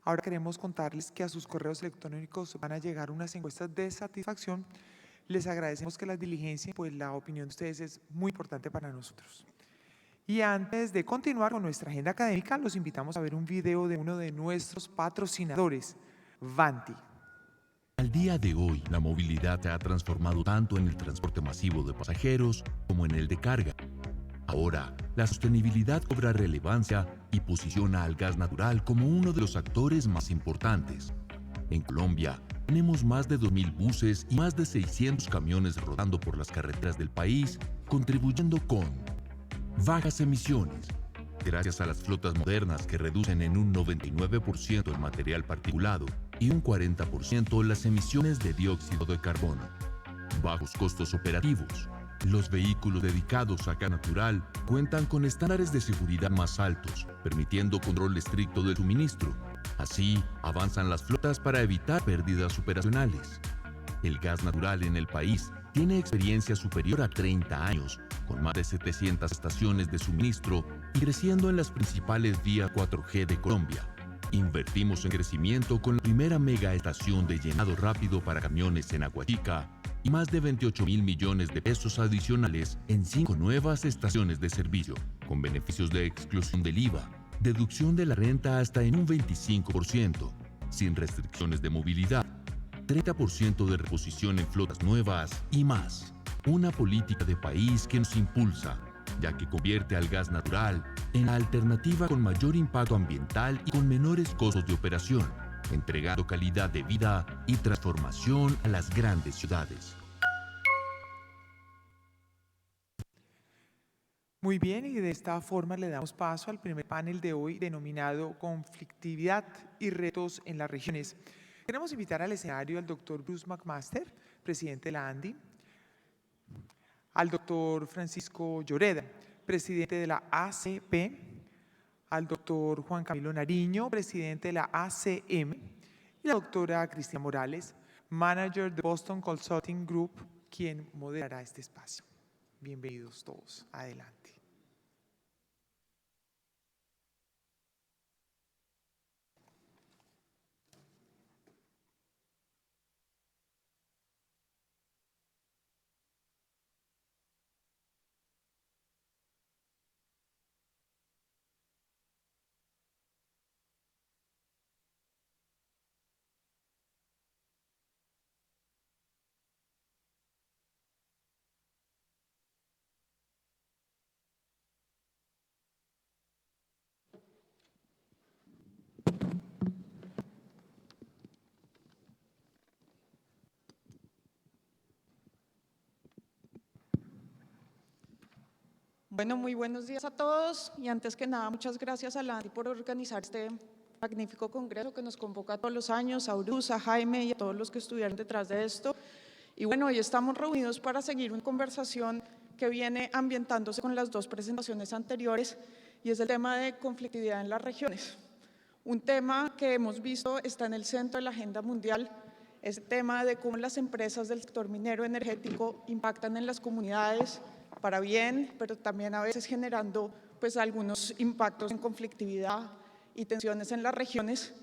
Ahora queremos contarles que a sus correos electrónicos van a llegar unas encuestas de satisfacción. Les agradecemos que las diligencien, pues la opinión de ustedes es muy importante para nosotros. Y antes de continuar con nuestra agenda académica, los invitamos a ver un video de uno de nuestros patrocinadores, Vanti. Al día de hoy, la movilidad se ha transformado tanto en el transporte masivo de pasajeros como en el de carga. Ahora, la sostenibilidad cobra relevancia y posiciona al gas natural como uno de los actores más importantes. En Colombia, tenemos más de 2.000 buses y más de 600 camiones rodando por las carreteras del país, contribuyendo con bajas emisiones. Gracias a las flotas modernas que reducen en un 99% el material particulado y un 40% las emisiones de dióxido de carbono. Bajos costos operativos. Los vehículos dedicados a gas natural cuentan con estándares de seguridad más altos, permitiendo control estricto del suministro. Así, avanzan las flotas para evitar pérdidas operacionales. El gas natural en el país tiene experiencia superior a 30 años, con más de 700 estaciones de suministro y creciendo en las principales vías 4G de Colombia. Invertimos en crecimiento con la primera mega estación de llenado rápido para camiones en Aguachica y más de 28.000 millones de pesos adicionales en 5 nuevas estaciones de servicio, con beneficios de exclusión del IVA, deducción de la renta hasta en un 25%, sin restricciones de movilidad, 30% de reposición en flotas nuevas y más. Una política de país que nos impulsa, ya que convierte al gas natural en la alternativa con mayor impacto ambiental y con menores costos de operación, entregando calidad de vida y transformación a las grandes ciudades. Muy bien, y de esta forma le damos paso al primer panel de hoy denominado Conflictividad y retos en las regiones. Queremos invitar al escenario al doctor Bruce McMaster, presidente de la ANDI, al doctor Francisco Lloreda, presidente de la ACP, al doctor Juan Camilo Nariño, presidente de la ACM, y la doctora Cristina Morales, manager de Boston Consulting Group, quien moderará este espacio. Bienvenidos todos. Adelante. Bueno, muy buenos días a todos y antes que nada muchas gracias a la ANDI por organizar este magnífico congreso que nos convoca todos los años, a Bruce, a Jaime y a todos los que estuvieron detrás de esto. Y bueno, hoy estamos reunidos para seguir una conversación que viene ambientándose con las dos presentaciones anteriores y es el tema de conflictividad en las regiones. Un tema que hemos visto está en el centro de la agenda mundial, es el tema de cómo las empresas del sector minero energético impactan en las comunidades, para bien, pero también a veces generando pues algunos impactos en conflictividad y tensiones en las regiones,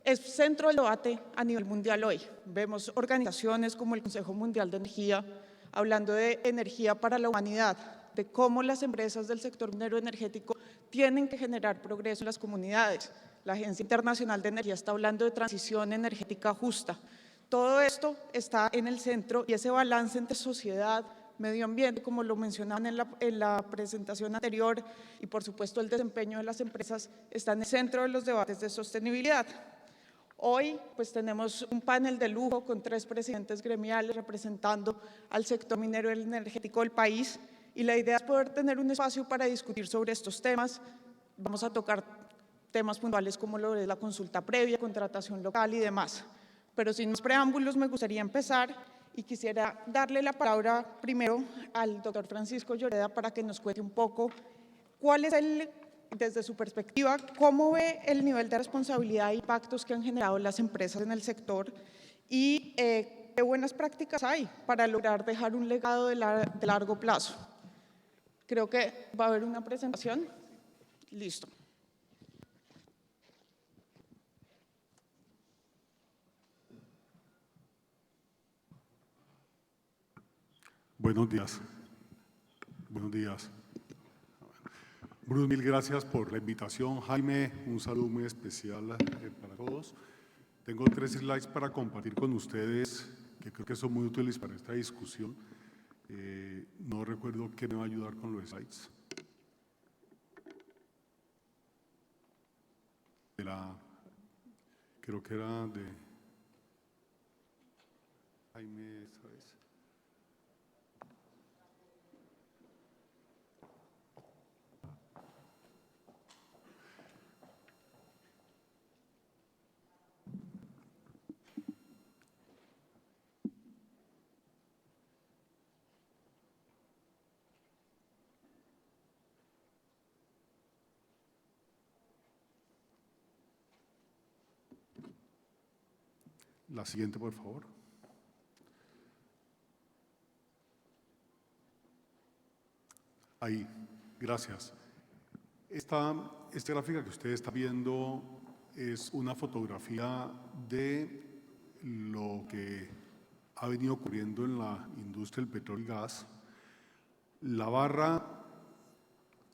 es centro del debate a nivel mundial hoy. Vemos organizaciones como el Consejo Mundial de Energía hablando de energía para la humanidad, de cómo las empresas del sector minero energético tienen que generar progreso en las comunidades. La Agencia Internacional de Energía está hablando de transición energética justa. Todo esto está en el centro y ese balance entre sociedad, medio ambiente, como lo mencionaban en la presentación anterior, y por supuesto el desempeño de las empresas está en el centro de los debates de sostenibilidad. Hoy pues tenemos un panel de lujo con 3 presidentes gremiales representando al sector minero y energético del país y la idea es poder tener un espacio para discutir sobre estos temas. Vamos a tocar temas puntuales como lo de la consulta previa, contratación local y demás. Pero sin más preámbulos me gustaría empezar y quisiera darle la palabra primero al doctor Francisco Lloreda para que nos cuente un poco cuál es desde su perspectiva, cómo ve el nivel de responsabilidad e impactos que han generado las empresas en el sector y qué buenas prácticas hay para lograr dejar un legado de largo plazo. Creo que va a haber una presentación. Listo. Buenos días. Buenos días. Bruce, mil gracias por la invitación. Jaime, un saludo muy especial para todos. Tengo 3 slides para compartir con ustedes que creo que son muy útiles para esta discusión. No recuerdo quién me va a ayudar con los slides. Creo que era de Jaime esta vez. La siguiente, por favor. Ahí, gracias. Esta gráfica que usted está viendo es una fotografía de lo que ha venido ocurriendo en la industria del petróleo y gas. La barra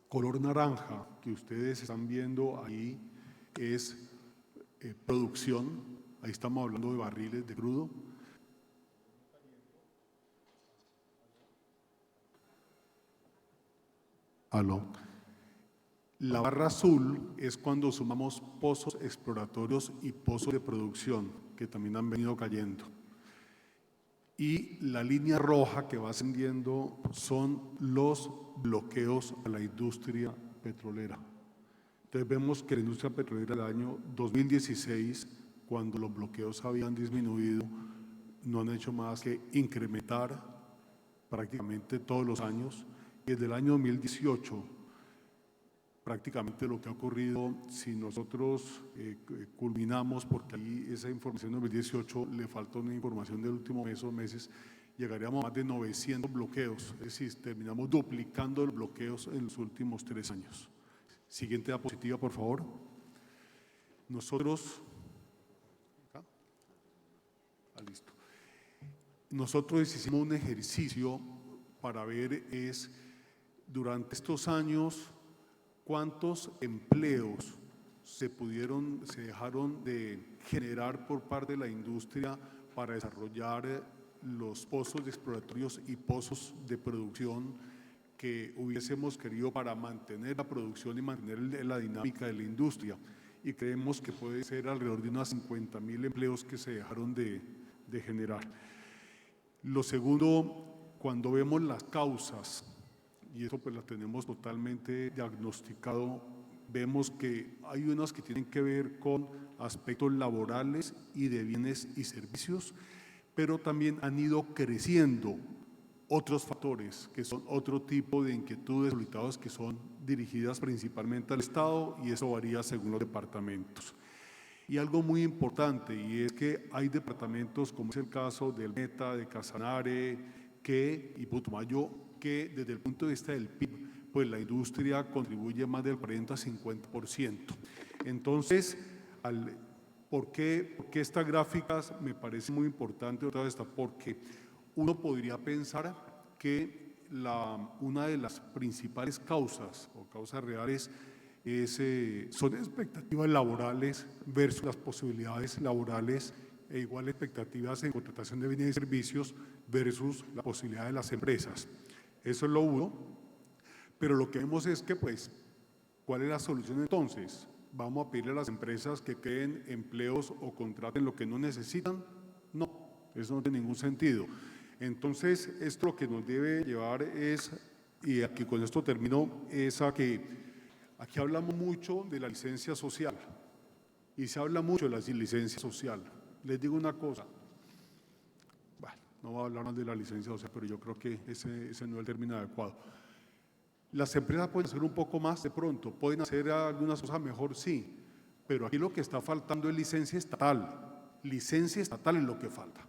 color naranja que ustedes están viendo ahí es producción. Ahí estamos hablando de barriles de crudo. Aló. La barra azul es cuando sumamos pozos exploratorios y pozos de producción, que también han venido cayendo. Y la línea roja que va ascendiendo son los bloqueos a la industria petrolera. Entonces vemos que la industria petrolera del año 2016, cuando los bloqueos habían disminuido, no han hecho más que incrementar prácticamente todos los años. Y desde el año 2018, prácticamente lo que ha ocurrido, si nosotros culminamos, porque ahí esa información de 2018 le falta una información del último mes o meses, llegaríamos a más de 900 bloqueos, es decir, terminamos duplicando los bloqueos en los últimos 3 años. Siguiente diapositiva, por favor. Nosotros hicimos un ejercicio para ver durante estos años cuántos empleos se dejaron de generar por parte de la industria para desarrollar los pozos exploratorios y pozos de producción que hubiésemos querido para mantener la producción y mantener la dinámica de la industria. Y creemos que puede ser alrededor de unos 50.000 empleos que se dejaron de generar. Lo segundo, cuando vemos las causas, y eso pues la tenemos totalmente diagnosticado, vemos que hay unas que tienen que ver con aspectos laborales y de bienes y servicios, pero también han ido creciendo otros factores que son otro tipo de inquietudes solicitadas que son dirigidas principalmente al Estado, y eso varía según los departamentos. Y algo muy importante, y es que hay departamentos, como es el caso del Meta, de Casanare y Putumayo, que desde el punto de vista del PIB, pues la industria contribuye más del 40-50%. Entonces, ¿por qué estas gráficas me parece muy importante otra vez? Porque uno podría pensar que una de las principales causas o causas reales son expectativas laborales versus las posibilidades laborales, e igual expectativas en contratación de bienes y servicios versus la posibilidad de las empresas. Eso es lo uno, pero lo que vemos es que, pues, ¿cuál es la solución entonces? ¿Vamos a pedirle a las empresas que creen empleos o contraten lo que no necesitan? No, eso no tiene ningún sentido. Entonces, esto lo que nos debe llevar es, y aquí con esto termino, es a que aquí hablamos mucho de la licencia social y se habla mucho de la licencia social. Les digo una cosa, bueno, no voy a hablar más de la licencia social, pero yo creo que ese no es el término adecuado. Las empresas pueden hacer un poco más de pronto, pueden hacer algunas cosas mejor, sí, pero aquí lo que está faltando es licencia estatal. Licencia estatal es lo que falta.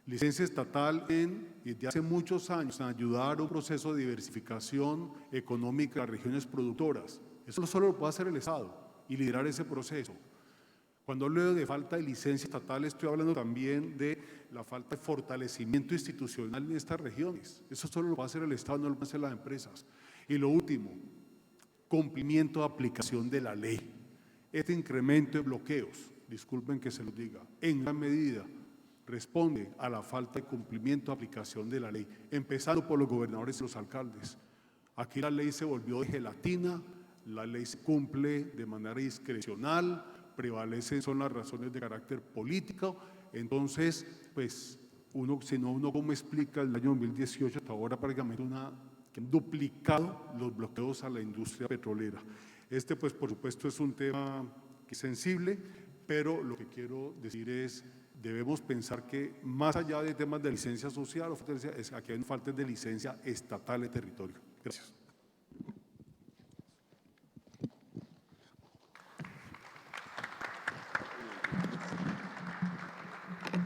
Licencia estatal desde hace muchos años en ayudar a un proceso de diversificación económica de las regiones productoras. Eso solo lo puede hacer el Estado y liderar ese proceso. Cuando hablo de falta de licencia estatal, estoy hablando también de la falta de fortalecimiento institucional en estas regiones. Eso solo lo va a hacer el Estado, no lo van a hacer las empresas. Y lo último, cumplimiento de aplicación de la ley. Este incremento de bloqueos, disculpen que se los diga, en gran medida responde a la falta de cumplimiento de aplicación de la ley, empezando por los gobernadores y los alcaldes. Aquí la ley se volvió de gelatina, la ley se cumple de manera discrecional, prevalecen son las razones de carácter político. Entonces, pues, si no, uno cómo explica el año 2018 hasta ahora prácticamente que han duplicado los bloqueos a la industria petrolera. Este, pues, por supuesto, es un tema que es sensible, pero lo que quiero decir es, debemos pensar que más allá de temas de licencia social, aquí hay faltas de licencia estatal de territorio. Gracias.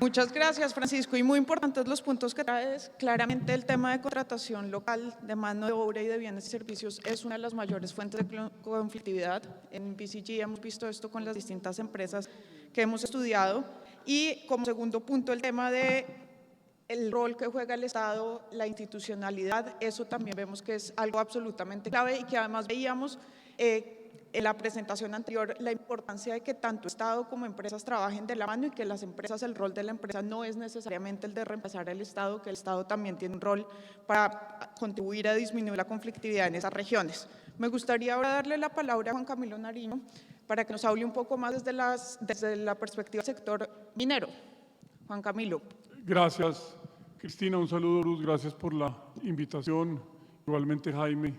Muchas gracias, Francisco. Y muy importantes los puntos que traes. Claramente el tema de contratación local de mano de obra y de bienes y servicios es una de las mayores fuentes de conflictividad. En BCG hemos visto esto con las distintas empresas que hemos estudiado. Y como segundo punto, el tema de el rol que juega el Estado, la institucionalidad, eso también vemos que es algo absolutamente clave y que además veíamos en la presentación anterior la importancia de que tanto Estado como empresas trabajen de la mano y que las empresas, el rol de la empresa no es necesariamente el de reemplazar al Estado, que el Estado también tiene un rol para contribuir a disminuir la conflictividad en esas regiones. Me gustaría ahora darle la palabra a Juan Camilo Nariño para que nos hable un poco más desde la perspectiva del sector minero. Juan Camilo. Gracias, Cristina. Un saludo, Luz. Gracias por la invitación. Igualmente, Jaime.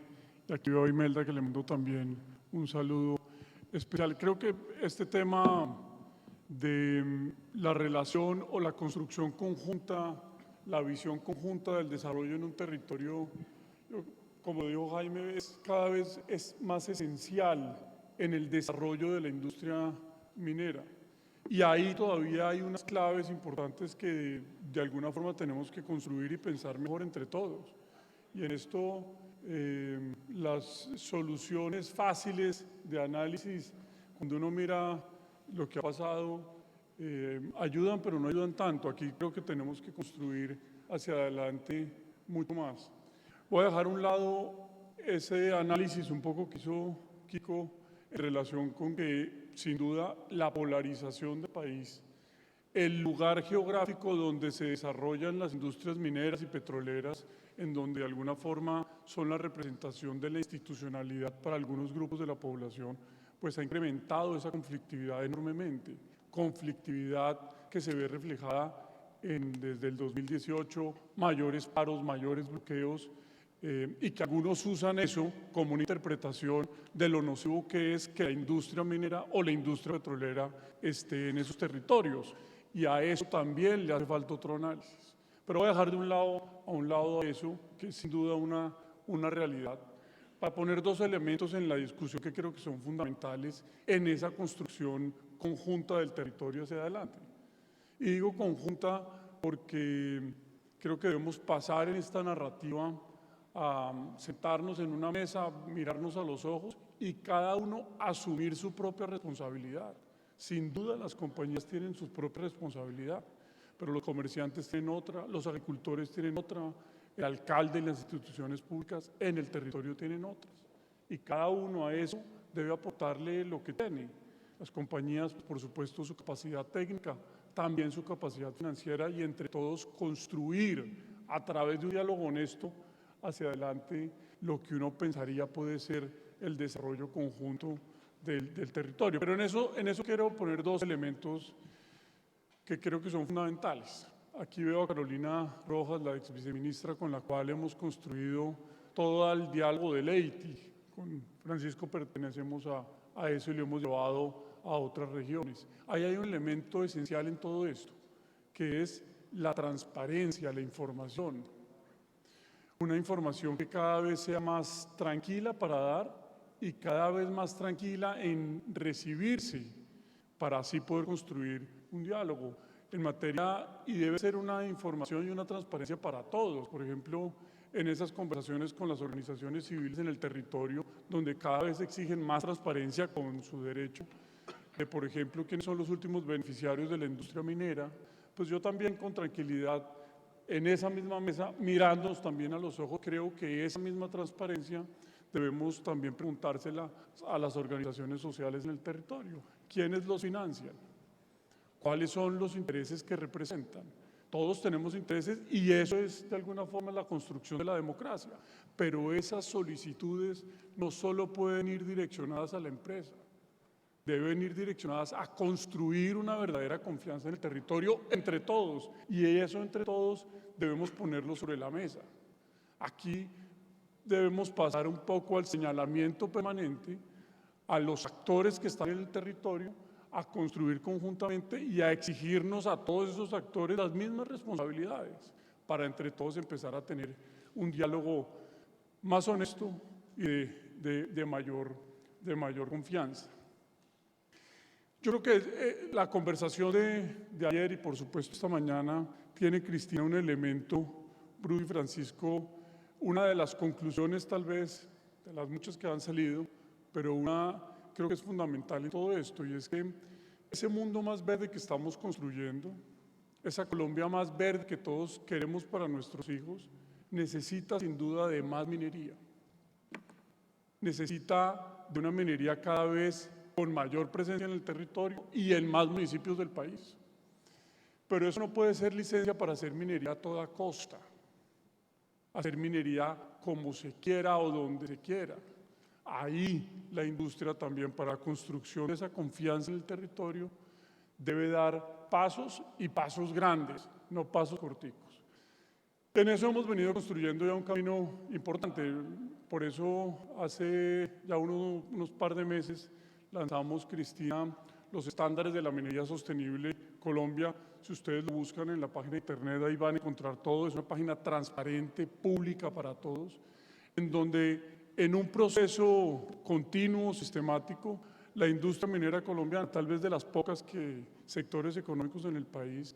Y aquí veo a Imelda, que le mando también un saludo especial. Creo que este tema de la relación o la construcción conjunta, la visión conjunta del desarrollo en un territorio, como dijo Jaime, cada vez es más esencial en el desarrollo de la industria minera. Y ahí todavía hay unas claves importantes que de alguna forma tenemos que construir y pensar mejor entre todos. Y en esto las soluciones fáciles de análisis, cuando uno mira lo que ha pasado, ayudan, pero no ayudan tanto. Aquí creo que tenemos que construir hacia adelante mucho más. Voy a dejar a un lado ese análisis un poco que hizo Kiko en relación con que, sin duda, la polarización del país, el lugar geográfico donde se desarrollan las industrias mineras y petroleras, en donde de alguna forma son la representación de la institucionalidad para algunos grupos de la población, pues ha incrementado esa conflictividad enormemente. Conflictividad que se ve reflejada desde el 2018, mayores paros, mayores bloqueos, y que algunos usan eso como una interpretación de lo nocivo que es que la industria minera o la industria petrolera esté en esos territorios. Y a eso también le hace falta otro análisis. Pero voy a dejar a un lado eso, que es sin duda una realidad, para poner dos elementos en la discusión que creo que son fundamentales en esa construcción conjunta del territorio hacia adelante. Y digo conjunta porque creo que debemos pasar en esta narrativa a sentarnos en una mesa, mirarnos a los ojos y cada uno asumir su propia responsabilidad. Sin duda las compañías tienen su propia responsabilidad, pero los comerciantes tienen otra, los agricultores tienen otra, el alcalde y las instituciones públicas en el territorio tienen otras. Y cada uno a eso debe aportarle lo que tiene. Las compañías, por supuesto, su capacidad técnica, también su capacidad financiera y entre todos construir a través de un diálogo honesto hacia adelante lo que uno pensaría puede ser el desarrollo conjunto del territorio. Pero en eso quiero poner dos elementos que creo que son fundamentales. Aquí veo a Carolina Rojas, la ex viceministra, con la cual hemos construido todo el diálogo de Leiti. Con Francisco pertenecemos a eso y lo hemos llevado a otras regiones. Ahí hay un elemento esencial en todo esto, que es la transparencia, la información. Una información que cada vez sea más tranquila para dar y cada vez más tranquila en recibirse, para así poder construir un diálogo en materia, y debe ser una información y una transparencia para todos. Por ejemplo, en esas conversaciones con las organizaciones civiles en el territorio, donde cada vez exigen más transparencia con su derecho, de, por ejemplo, quiénes son los últimos beneficiarios de la industria minera, pues yo también con tranquilidad en esa misma mesa, mirándonos también a los ojos, creo que esa misma transparencia debemos también preguntársela a las organizaciones sociales en el territorio. ¿Quiénes los financian? ¿Cuáles son los intereses que representan? Todos tenemos intereses y eso es de alguna forma la construcción de la democracia, pero esas solicitudes no solo pueden ir direccionadas a la empresa, deben ir direccionadas a construir una verdadera confianza en el territorio entre todos, y eso entre todos debemos ponerlo sobre la mesa. Aquí debemos pasar un poco al señalamiento permanente a los actores que están en el territorio, a construir conjuntamente y a exigirnos a todos esos actores las mismas responsabilidades para entre todos empezar a tener un diálogo más honesto y de mayor confianza. Yo creo que la conversación de ayer y por supuesto esta mañana tiene, Cristina, un elemento, Bruce y Francisco, una de las conclusiones tal vez, de las muchas que han salido, pero una creo que es fundamental en todo esto, y es que ese mundo más verde que estamos construyendo, esa Colombia más verde que todos queremos para nuestros hijos, necesita sin duda de más minería. Necesita de una minería cada vez con mayor presencia en el territorio y en más municipios del país. Pero eso no puede ser licencia para hacer minería a toda costa, hacer minería como se quiera o donde se quiera. Ahí la industria también, para la construcción de esa confianza en el territorio, debe dar pasos y pasos grandes, no pasos corticos. En eso hemos venido construyendo ya un camino importante. Por eso hace ya unos par de meses lanzamos, Cristina, los estándares de la minería sostenible Colombia. Si ustedes lo buscan en la página de internet, ahí van a encontrar todo. Es una página transparente, pública para todos, en donde en un proceso continuo, sistemático, la industria minera colombiana, tal vez de las pocas sectores económicos en el país,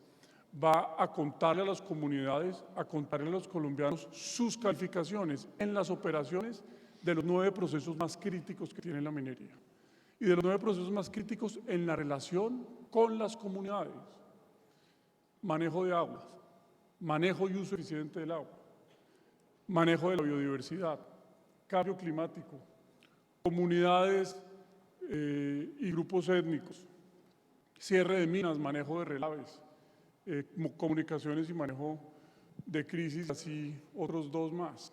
va a contarle a las comunidades, a contarle a los colombianos sus calificaciones en las operaciones de los 9 procesos más críticos que tiene la minería. Y de los 9 procesos más críticos en la relación con las comunidades. Manejo de aguas, manejo y uso eficiente del agua, manejo de la biodiversidad, cambio climático, comunidades y grupos étnicos, cierre de minas, manejo de relaves, comunicaciones y manejo de crisis, así otros 2 más.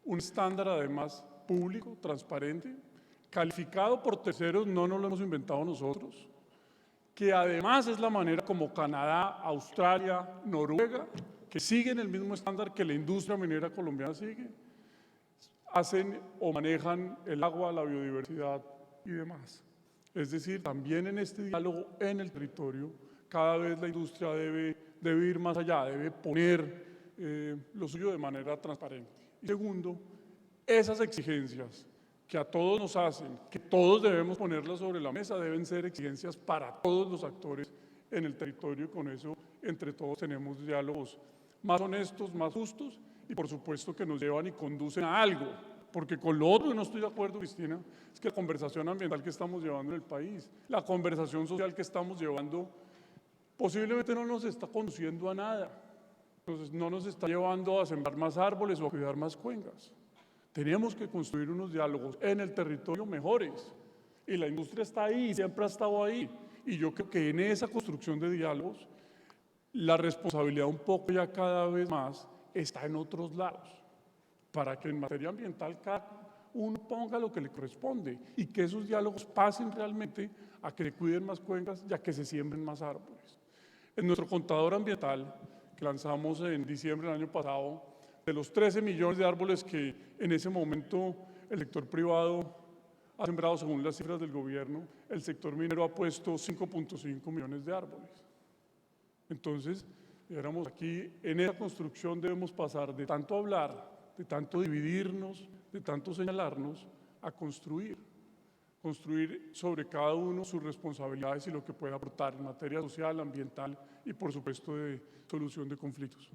Un estándar además público, transparente, calificado por terceros, no nos lo hemos inventado nosotros, que además es la manera como Canadá, Australia, Noruega, que siguen el mismo estándar que la industria minera colombiana sigue, hacen o manejan el agua, la biodiversidad y demás. Es decir, también en este diálogo en el territorio, cada vez la industria debe ir más allá, debe poner lo suyo de manera transparente. Y segundo, esas exigencias que a todos nos hacen, que todos debemos ponerlas sobre la mesa, deben ser exigencias para todos los actores en el territorio, y con eso entre todos tenemos diálogos más honestos, más justos, y por supuesto que nos llevan y conducen a algo, porque con lo otro no estoy de acuerdo, Cristina, es que la conversación ambiental que estamos llevando en el país, la conversación social que estamos llevando, posiblemente no nos está conduciendo a nada, entonces no nos está llevando a sembrar más árboles o a cuidar más cuencas. Tenemos que construir unos diálogos en el territorio mejores, y la industria está ahí, siempre ha estado ahí, y yo creo que en esa construcción de diálogos, la responsabilidad un poco ya cada vez más está en otros lados, para que en materia ambiental cada uno ponga lo que le corresponde y que esos diálogos pasen realmente a que se cuiden más cuencas y a que se siembren más árboles. En nuestro contador ambiental, que lanzamos en diciembre del año pasado, de los 13 millones de árboles que en ese momento el sector privado ha sembrado según las cifras del gobierno, el sector minero ha puesto 5.5 millones de árboles. Entonces, éramos aquí, en esa construcción debemos pasar de tanto hablar, de tanto dividirnos, de tanto señalarnos, a construir sobre cada uno sus responsabilidades y lo que puede aportar en materia social, ambiental y por supuesto de solución de conflictos.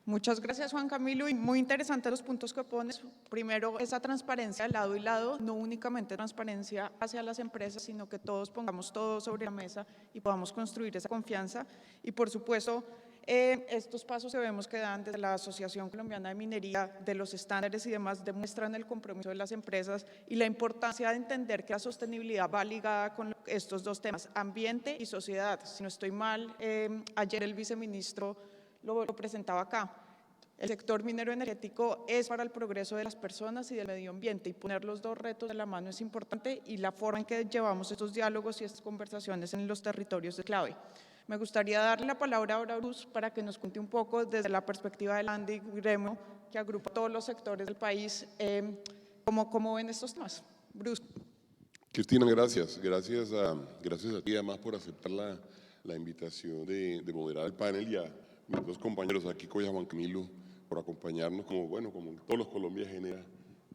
Muchas gracias, Juan Camilo, y muy interesantes los puntos que pones. Primero, esa transparencia de lado y lado, no únicamente transparencia hacia las empresas, sino que todos pongamos todo sobre la mesa y podamos construir esa confianza. Y, por supuesto, estos pasos que vemos que dan desde la Asociación Colombiana de Minería, de los estándares y demás, demuestran el compromiso de las empresas y la importancia de entender que la sostenibilidad va ligada con estos dos temas, ambiente y sociedad. Si no estoy mal, ayer el viceministro lo presentaba acá. El sector minero energético es para el progreso de las personas y del medio ambiente, y poner los dos retos de la mano es importante, y la forma en que llevamos estos diálogos y estas conversaciones en los territorios es clave. Me gustaría darle la palabra ahora a Bruce para que nos cuente un poco desde la perspectiva del ANDI gremio, que agrupa todos los sectores del país, cómo ven estos temas. Bruce. Cristina, gracias. Gracias a ti además por aceptar la invitación de moderar el panel, y a mis dos compañeros aquí, Coya, Juan Camilo, por acompañarnos, como todos los Colombia Genera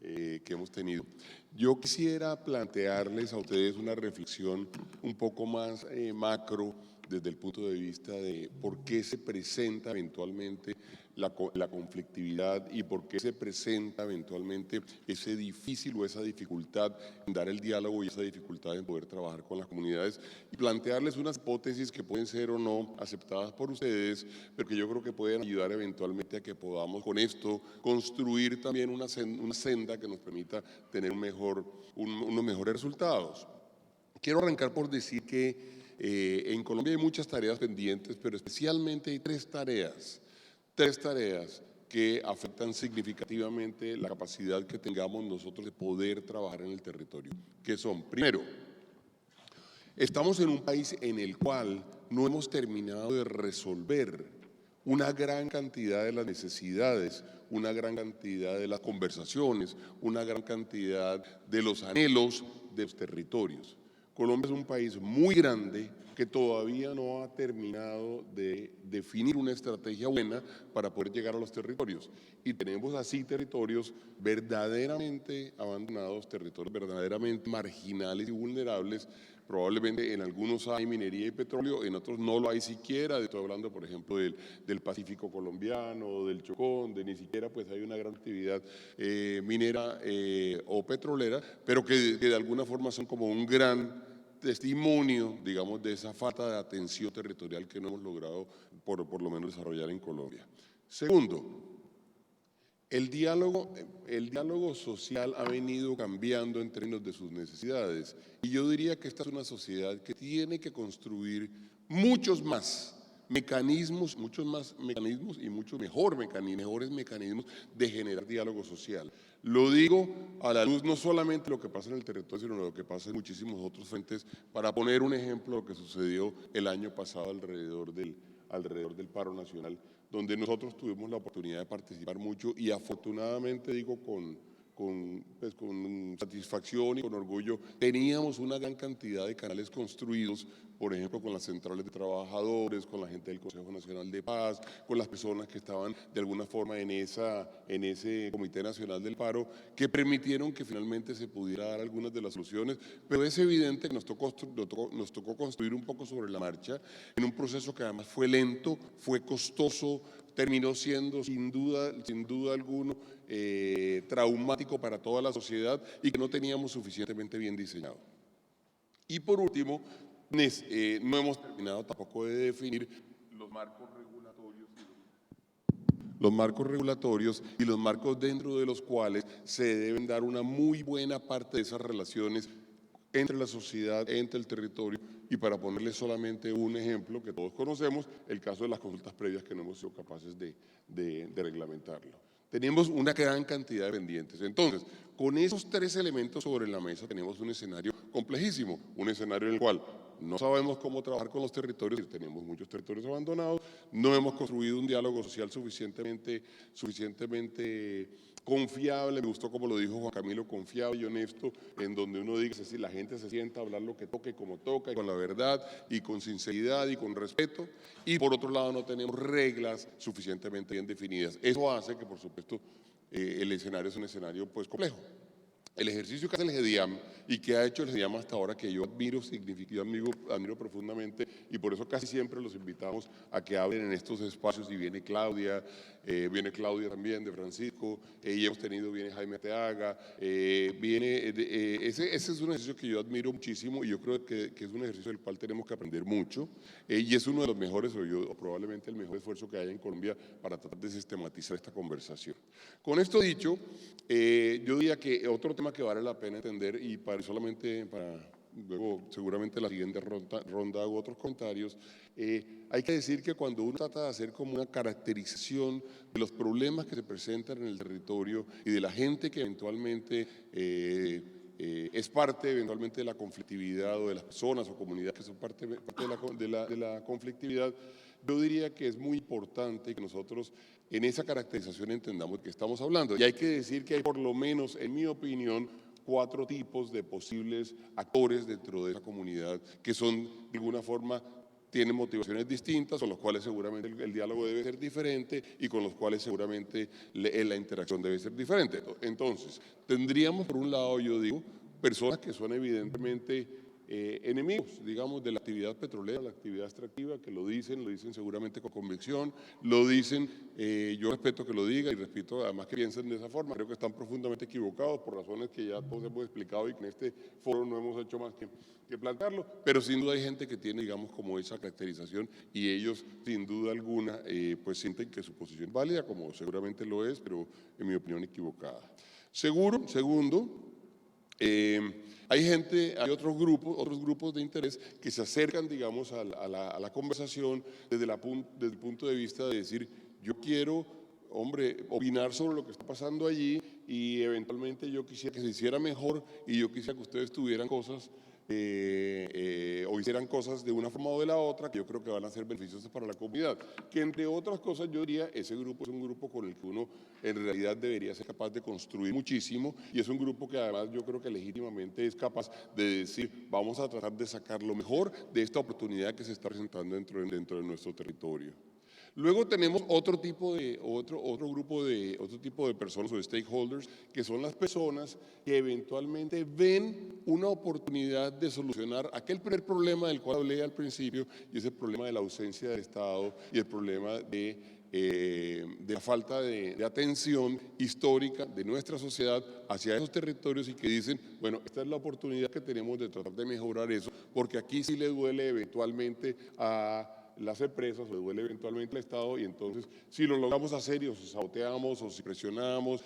que hemos tenido. Yo quisiera plantearles a ustedes una reflexión un poco más macro, desde el punto de vista de por qué se presenta eventualmente la conflictividad y por qué se presenta eventualmente ese difícil o esa dificultad en dar el diálogo y esa dificultad en poder trabajar con las comunidades, y plantearles unas hipótesis que pueden ser o no aceptadas por ustedes, pero que yo creo que pueden ayudar eventualmente a que podamos con esto construir también una senda que nos permita tener unos mejores resultados. Quiero arrancar por decir que en Colombia hay muchas tareas pendientes, pero especialmente hay tres tareas que afectan significativamente la capacidad que tengamos nosotros de poder trabajar en el territorio, que son, primero, estamos en un país en el cual no hemos terminado de resolver una gran cantidad de las necesidades, una gran cantidad de las conversaciones, una gran cantidad de los anhelos de los territorios. Colombia es un país muy grande que todavía no ha terminado de definir una estrategia buena para poder llegar a los territorios. Y tenemos así territorios verdaderamente abandonados, territorios verdaderamente marginales y vulnerables. Probablemente en algunos hay minería y petróleo, en otros no lo hay siquiera. Estoy hablando, por ejemplo, del Pacífico colombiano, del Chocó, donde ni siquiera pues hay una gran actividad minera o petrolera, pero que de alguna forma son como un gran testimonio, digamos, de esa falta de atención territorial que no hemos logrado por lo menos desarrollar en Colombia. Segundo, el diálogo social ha venido cambiando en términos de sus necesidades, y yo diría que esta es una sociedad que tiene que construir muchos más mecanismos y muchos mejores mecanismos de generar diálogo social. Lo digo a la luz no solamente de lo que pasa en el territorio, sino de lo que pasa en muchísimos otros frentes. Para poner un ejemplo de lo que sucedió el año pasado alrededor del paro nacional, donde nosotros tuvimos la oportunidad de participar mucho, y afortunadamente, digo con satisfacción y con orgullo, teníamos una gran cantidad de canales construidos, por ejemplo, con las centrales de trabajadores, con la gente del Consejo Nacional de Paz, con las personas que estaban de alguna forma en ese Comité Nacional del Paro, que permitieron que finalmente se pudiera dar algunas de las soluciones, pero es evidente que nos tocó construir un poco sobre la marcha, en un proceso que además fue lento, fue costoso, terminó siendo sin duda alguna traumático para toda la sociedad, y que no teníamos suficientemente bien diseñado. Y por último, no hemos terminado tampoco de definir los marcos regulatorios y los marcos dentro de los cuales se deben dar una muy buena parte de esas relaciones entre la sociedad, entre el territorio. Y para ponerles solamente un ejemplo que todos conocemos, el caso de las consultas previas, que no hemos sido capaces de reglamentarlo. Tenemos una gran cantidad de pendientes. Entonces, con esos tres elementos sobre la mesa tenemos un escenario complejísimo, un escenario en el cual no sabemos cómo trabajar con los territorios, tenemos muchos territorios abandonados, no hemos construido un diálogo social suficientemente confiable, me gustó como lo dijo Juan Camilo, confiable y honesto, en donde uno diga si la gente se sienta a hablar lo que toque, como toca, y con la verdad, y con sinceridad, y con respeto. Y por otro lado, no tenemos reglas suficientemente bien definidas. Eso hace que, por supuesto, el escenario es un escenario pues complejo. el ejercicio que hace el GEDIAM y que ha hecho el GEDIAM hasta ahora, que yo admiro, admiro profundamente, y por eso casi siempre los invitamos a que hablen en estos espacios, y viene Claudia también de Francisco, y hemos tenido, viene Jaime Arteaga, ese es un ejercicio que yo admiro muchísimo, y yo creo que es un ejercicio del cual tenemos que aprender mucho, y es uno de los mejores, o probablemente el mejor esfuerzo que hay en Colombia para tratar de sistematizar esta conversación. Con esto dicho, yo diría que otro tema que vale la pena entender, y solamente para luego seguramente en la siguiente ronda hago otros comentarios, hay que decir que cuando uno trata de hacer como una caracterización de los problemas que se presentan en el territorio y de la gente que eventualmente es parte eventualmente de la conflictividad, o de las personas o comunidades que son parte de la conflictividad, yo diría que es muy importante que nosotros en esa caracterización entendamos de qué estamos hablando. Y hay que decir que hay por lo menos, en mi opinión, 4 tipos de posibles actores dentro de esa comunidad que son, de alguna forma, tienen motivaciones distintas, con los cuales seguramente el diálogo debe ser diferente y con los cuales seguramente la interacción debe ser diferente. Entonces, tendríamos por un lado, yo digo, personas que son evidentemente enemigos, digamos, de la actividad petrolera, la actividad extractiva, que lo dicen seguramente con convicción, lo dicen, yo respeto que lo digan y respeto además que piensen de esa forma. Creo que están profundamente equivocados por razones que ya todos hemos explicado y que en este foro no hemos hecho más que plantearlo, pero sin duda hay gente que tiene, digamos, como esa caracterización, y ellos, sin duda alguna, pues sienten que su posición es válida, como seguramente lo es, pero en mi opinión equivocada. Segundo, hay otros grupos de interés que se acercan, digamos, a la conversación desde el punto de vista de decir, yo quiero, hombre, opinar sobre lo que está pasando allí, y eventualmente yo quisiera que se hiciera mejor, y yo quisiera que ustedes tuvieran cosas o hicieran cosas de una forma o de la otra que yo creo que van a ser beneficiosas para la comunidad. Que entre otras cosas yo diría, ese grupo es un grupo con el que uno en realidad debería ser capaz de construir muchísimo, y es un grupo que además yo creo que legítimamente es capaz de decir, vamos a tratar de sacar lo mejor de esta oportunidad que se está presentando dentro de nuestro territorio. Luego tenemos otro tipo de personas o de stakeholders, que son las personas que eventualmente ven una oportunidad de solucionar aquel primer problema del cual hablé al principio, y es el problema de la ausencia del Estado y el problema de la falta de atención histórica de nuestra sociedad hacia esos territorios, y que dicen, bueno, esta es la oportunidad que tenemos de tratar de mejorar eso, porque aquí sí le duele eventualmente a las empresas, o le duele eventualmente al Estado, y entonces si lo logramos hacer, y o si saboteamos o si presionamos,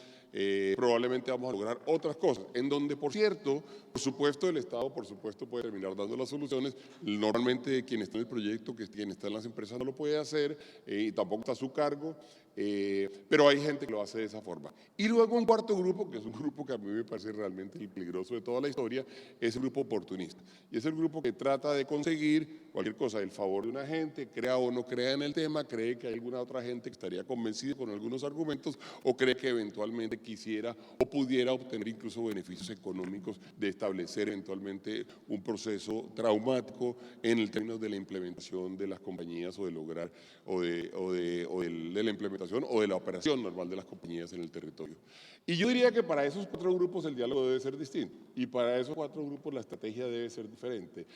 probablemente vamos a lograr otras cosas, en donde, por cierto, por supuesto el Estado, por supuesto, puede terminar dando las soluciones. Normalmente quien está en el proyecto, quien está en las empresas, no lo puede hacer, y tampoco está a su cargo, pero hay gente que lo hace de esa forma. Y luego un cuarto grupo, que es un grupo que a mí me parece realmente el peligroso de toda la historia, es el grupo oportunista. Y es el grupo que trata de conseguir cualquier cosa del favor de una gente, crea o no crea en el tema, cree que hay alguna otra gente que estaría convencida con algunos argumentos, o cree que eventualmente quisiera o pudiera obtener incluso beneficios económicos de establecer eventualmente un proceso traumático en el términos de la implementación de las compañías, o de lograr, de la implementación o de la operación normal de las compañías en el territorio. Y yo diría que para esos 4 grupos el diálogo debe ser distinto, y para esos 4 grupos la estrategia debe ser diferente,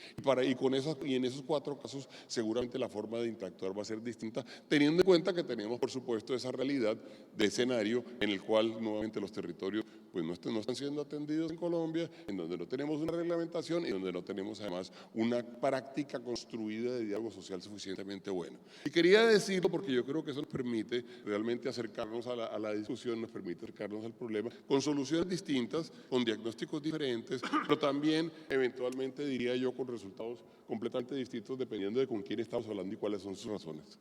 y en esos 4 casos seguramente la forma de interactuar va a ser distinta, teniendo en cuenta que tenemos, por supuesto, esa realidad de escenario en el cual nuevamente los territorios pues no están siendo atendidos en Colombia, en donde no tenemos una reglamentación y donde no tenemos además una práctica construida de diálogo social suficientemente buena. Y quería decirlo porque yo creo que eso nos permite realmente acercarnos a la discusión, nos permite acercarnos al problema con soluciones distintas, con diagnósticos diferentes, pero también eventualmente, diría yo, con resultados completamente distintos dependiendo de con quién estamos hablando y cuáles son sus razones.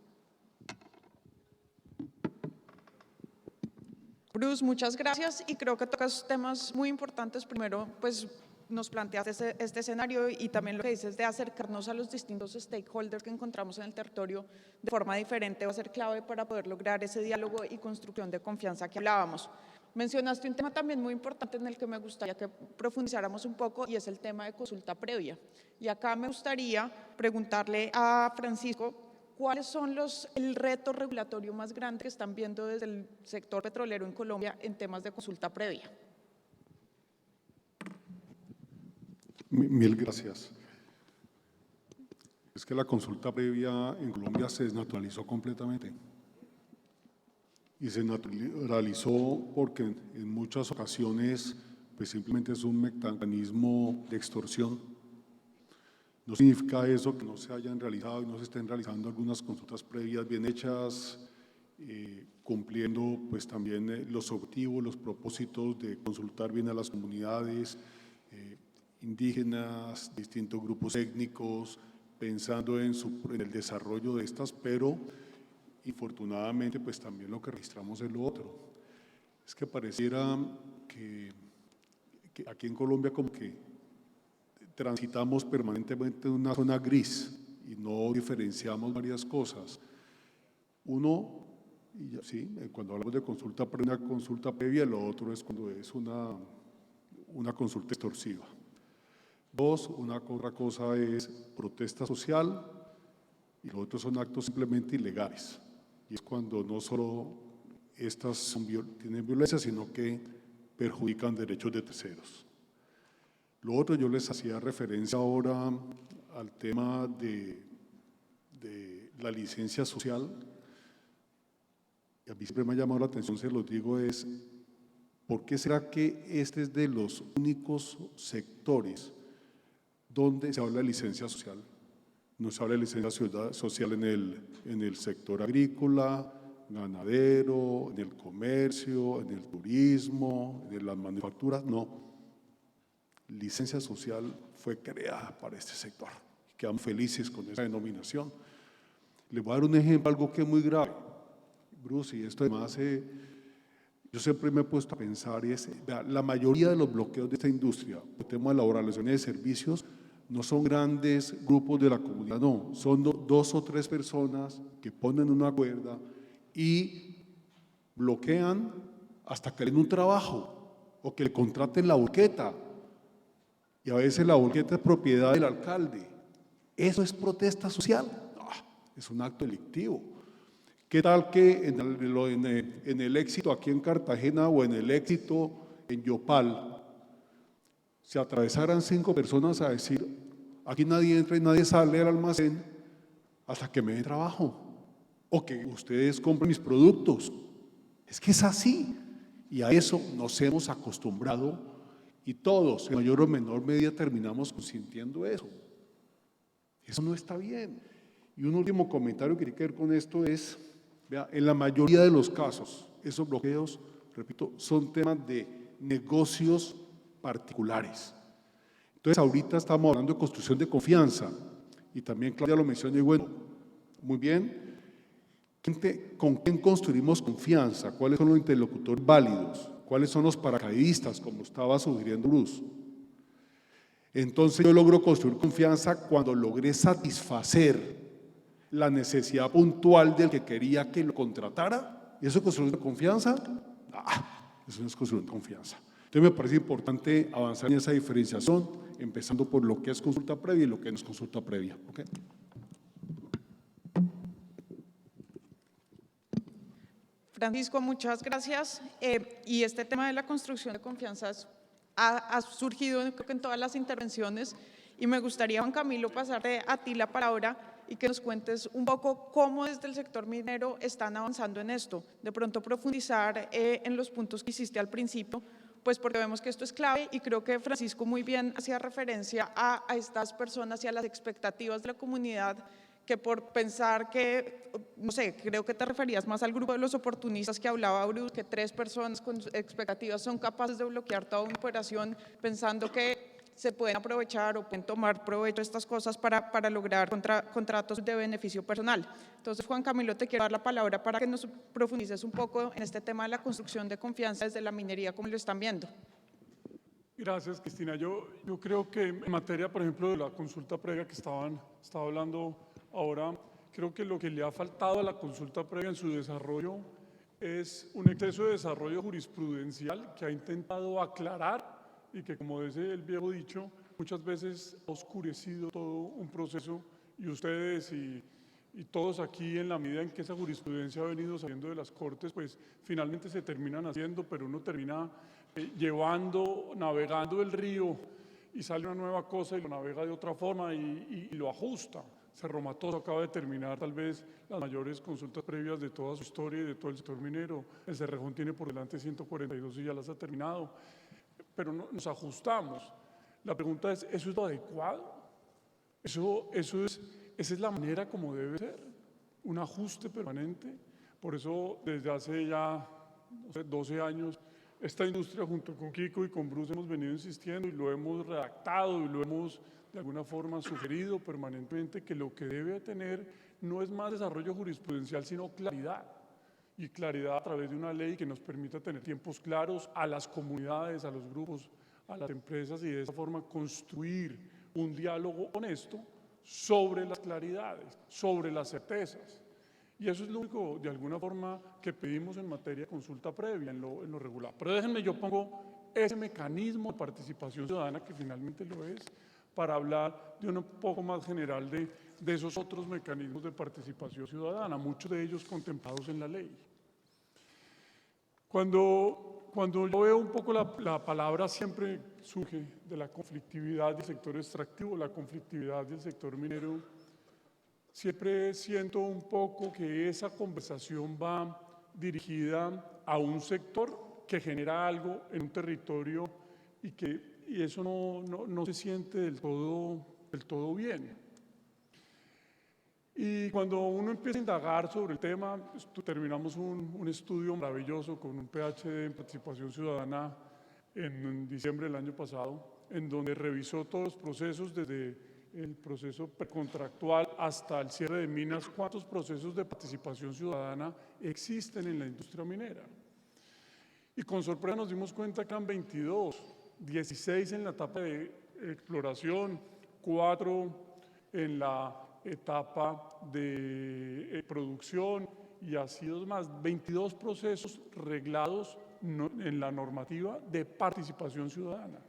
Bruce, muchas gracias, y creo que tocas temas muy importantes. Primero, pues nos planteaste este escenario, y también lo que dices de acercarnos a los distintos stakeholders que encontramos en el territorio de forma diferente va a ser clave para poder lograr ese diálogo y construcción de confianza que hablábamos. Mencionaste un tema también muy importante en el que me gustaría que profundizáramos un poco, y es el tema de consulta previa. Y acá me gustaría preguntarle a Francisco, ¿cuáles son el reto regulatorio más grande que están viendo desde el sector petrolero en Colombia en temas de consulta previa? Mil gracias. Es que la consulta previa en Colombia se desnaturalizó completamente. Y se naturalizó porque en muchas ocasiones pues simplemente es un mecanismo de extorsión. No significa eso que no se hayan realizado y no se estén realizando algunas consultas previas bien hechas, cumpliendo pues también los objetivos, los propósitos de consultar bien a las comunidades indígenas, distintos grupos étnicos, pensando en el desarrollo de estas, pero infortunadamente pues también lo que registramos es lo otro. Es que pareciera que aquí en Colombia como que transitamos permanentemente en una zona gris y no diferenciamos varias cosas. Uno, sí, cuando hablamos de consulta previa, una consulta previa, lo otro es cuando es una consulta extorsiva. Dos, otra cosa es protesta social y lo otro son actos simplemente ilegales. Y es cuando no solo estas tienen violencia, sino que perjudican derechos de terceros. Lo otro, yo les hacía referencia ahora al tema de la licencia social. Y a mí siempre me ha llamado la atención, se los digo, es ¿por qué será que este es de los únicos sectores donde se habla de licencia social? No se habla de licencia social en el sector agrícola, ganadero, en el comercio, en el turismo, en las manufacturas, no. Licencia social fue creada para este sector. Quedamos felices con esa denominación. Les voy a dar un ejemplo, algo que es muy grave, Bruce, y esto además yo siempre me he puesto a pensar y la mayoría de los bloqueos de esta industria, el tema de laboralización de servicios, no son grandes grupos de la comunidad, no, son dos o tres personas que ponen una cuerda y bloquean hasta que le den un trabajo o que le contraten la volqueta. Y a veces la volqueta es propiedad del alcalde. ¿Eso es protesta social? No, es un acto delictivo. ¿Qué tal que en el Éxito aquí en Cartagena o en el Éxito en Yopal se atravesaran 5 personas a decir, aquí nadie entra y nadie sale al almacén hasta que me dé trabajo o que ustedes compren mis productos? Es que es así y a eso nos hemos acostumbrado y todos en mayor o menor medida terminamos sintiendo eso. Eso no está bien. Y un último comentario que tiene que ver con esto es, vea, en la mayoría de los casos esos bloqueos, repito, son temas de negocios particulares. Entonces ahorita estamos hablando de construcción de confianza y también Claudia lo mencionó y bueno, muy bien, ¿con quién construimos confianza? ¿Cuáles son los interlocutores válidos? ¿Cuáles son los paracaidistas, como estaba sugiriendo Bruce? Entonces yo logro construir confianza cuando logré satisfacer la necesidad puntual del que quería que lo contratara. ¿Y eso es construir confianza? Eso no es construir confianza. Entonces me parece importante avanzar en esa diferenciación, empezando por lo que es consulta previa y lo que no es consulta previa. ¿Okay? Francisco, muchas gracias. Y este tema de la construcción de confianza ha surgido creo que en todas las intervenciones y me gustaría, Juan Camilo, pasarte a ti la palabra y que nos cuentes un poco cómo desde el sector minero están avanzando en esto. De pronto profundizar en los puntos que hiciste al principio, pues porque vemos que esto es clave y creo que Francisco muy bien hacía referencia a estas personas y a las expectativas de la comunidad que por pensar que, no sé, creo que te referías más al grupo de los oportunistas que hablaba Bruce, que 3 personas con expectativas son capaces de bloquear toda una operación pensando que se pueden aprovechar o pueden tomar provecho de estas cosas para lograr contratos de beneficio personal. Entonces, Juan Camilo, te quiero dar la palabra para que nos profundices un poco en este tema de la construcción de confianza desde la minería, como lo están viendo. Gracias, Cristina. Yo creo que en materia, por ejemplo, de la consulta previa que estaba hablando ahora, creo que lo que le ha faltado a la consulta previa en su desarrollo es un exceso de desarrollo jurisprudencial que ha intentado aclarar y que, como dice el viejo dicho, muchas veces ha oscurecido todo un proceso y ustedes y todos aquí, en la medida en que esa jurisprudencia ha venido saliendo de las Cortes, pues finalmente se terminan haciendo, pero uno termina navegando el río y sale una nueva cosa y lo navega de otra forma y lo ajusta. Cerro Matoso acaba de terminar tal vez las mayores consultas previas de toda su historia y de todo el sector minero. El Cerrejón tiene por delante 142 y ya las ha terminado, pero nos ajustamos. La pregunta es, ¿eso es lo adecuado? Esa es la manera como debe ser, un ajuste permanente. Por eso desde hace ya 12 años, esta industria junto con Kiko y con Bruce hemos venido insistiendo y lo hemos redactado y lo hemos de alguna forma sugerido permanentemente, que lo que debe tener no es más desarrollo jurisprudencial, sino claridad. Y claridad a través de una ley que nos permita tener tiempos claros a las comunidades, a los grupos, a las empresas y de esa forma construir un diálogo honesto sobre las claridades, sobre las certezas. Y eso es lo único, de alguna forma, que pedimos en materia de consulta previa, en lo regular. Pero déjenme, yo pongo ese mecanismo de participación ciudadana, que finalmente lo es, para hablar de un poco más general de esos otros mecanismos de participación ciudadana, muchos de ellos contemplados en la ley. Cuando yo veo un poco la palabra siempre surge de la conflictividad del sector extractivo, la conflictividad del sector minero, siempre siento un poco que esa conversación va dirigida a un sector que genera algo en un territorio y eso no se siente del todo bien. Y cuando uno empieza a indagar sobre el tema, terminamos un estudio maravilloso con un PhD en participación ciudadana en diciembre del año pasado, en donde revisó todos los procesos desde el proceso precontractual hasta el cierre de minas, cuántos procesos de participación ciudadana existen en la industria minera. Y con sorpresa nos dimos cuenta que eran 22, 16 en la etapa de exploración, 4 en la etapa de producción y así dos más, 22 procesos reglados en la normativa de participación ciudadana,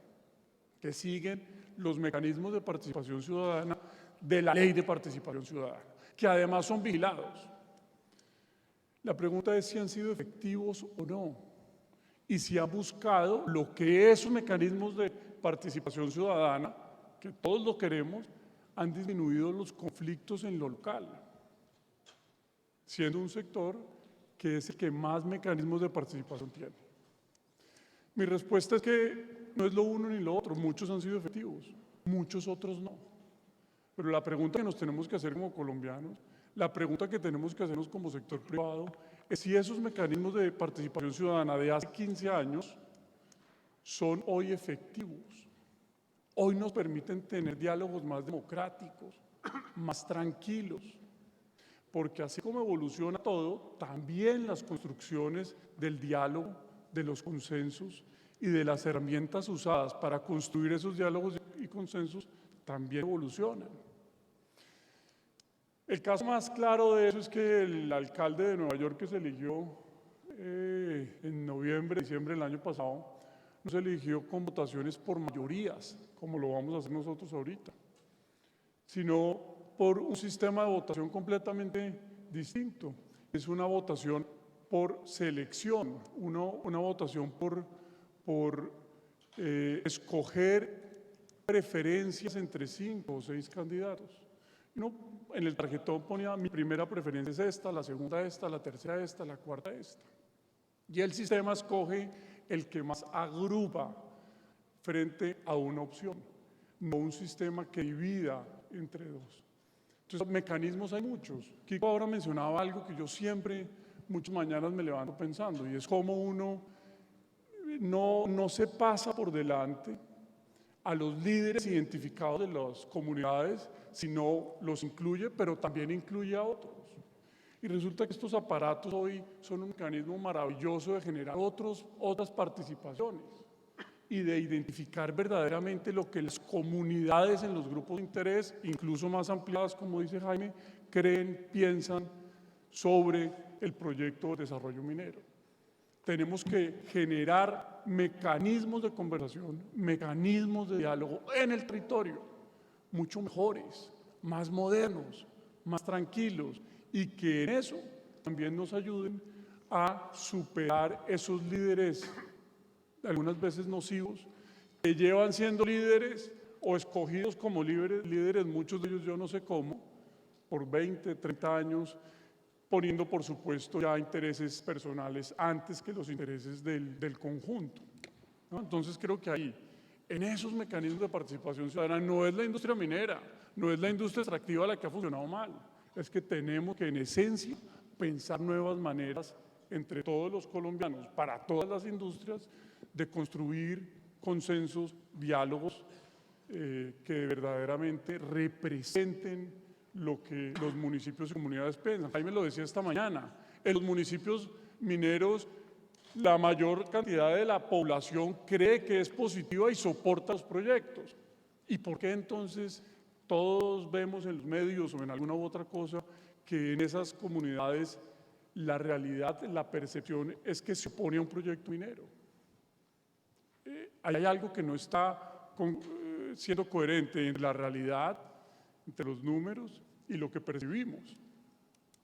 que siguen los mecanismos de participación ciudadana de la Ley de Participación Ciudadana, que además son vigilados. La pregunta es si han sido efectivos o no, y si han buscado lo que esos mecanismos de participación ciudadana, que todos lo queremos, han disminuido los conflictos en lo local, siendo un sector que es el que más mecanismos de participación tiene. Mi respuesta es que no es lo uno ni lo otro, muchos han sido efectivos, muchos otros no. Pero la pregunta que nos tenemos que hacer como colombianos, la pregunta que tenemos que hacernos como sector privado, es si esos mecanismos de participación ciudadana de hace 15 años son hoy efectivos. Hoy nos permiten tener diálogos más democráticos, más tranquilos, porque así como evoluciona todo, también las construcciones del diálogo, de los consensos y de las herramientas usadas para construir esos diálogos y consensos también evolucionan. El caso más claro de eso es que el alcalde de Nueva York que se eligió en noviembre, diciembre del año pasado, no se eligió con votaciones por mayorías, como lo vamos a hacer nosotros ahorita, sino por un sistema de votación completamente distinto. Es una votación por selección, una votación por escoger preferencias entre 5 o 6 candidatos. Uno en el tarjetón ponía: mi primera preferencia es esta, la segunda esta, la tercera esta, la cuarta esta. Y el sistema escoge el que más agrupa frente a una opción, no un sistema que divida entre dos. Entonces, mecanismos hay muchos. Kiko ahora mencionaba algo que yo siempre, muchas mañanas me levanto pensando, y es cómo uno no se pasa por delante a los líderes identificados de las comunidades, sino los incluye, pero también incluye a otros. Y resulta que estos aparatos hoy son un mecanismo maravilloso de generar otras participaciones y de identificar verdaderamente lo que las comunidades en los grupos de interés, incluso más ampliadas, como dice Jaime, creen, piensan sobre el proyecto de desarrollo minero. Tenemos que generar mecanismos de conversación, mecanismos de diálogo en el territorio, mucho mejores, más modernos, más tranquilos, y que en eso también nos ayuden a superar esos líderes, algunas veces nocivos, que llevan siendo líderes o escogidos como líderes, muchos de ellos yo no sé cómo, por 20, 30 años, poniendo por supuesto ya intereses personales antes que los intereses del conjunto, ¿no? Entonces creo que ahí, en esos mecanismos de participación ciudadana, no es la industria minera, no es la industria extractiva la que ha funcionado mal, es que tenemos que en esencia pensar nuevas maneras entre todos los colombianos, para todas las industrias, de construir consensos, diálogos que verdaderamente representen lo que los municipios y comunidades piensan. Jaime lo decía esta mañana, en los municipios mineros la mayor cantidad de la población cree que es positiva y soporta los proyectos. ¿Y por qué entonces todos vemos en los medios o en alguna u otra cosa que en esas comunidades la realidad, la percepción es que se opone a un proyecto minero? Hay algo que no está siendo coherente entre la realidad, entre los números y lo que percibimos.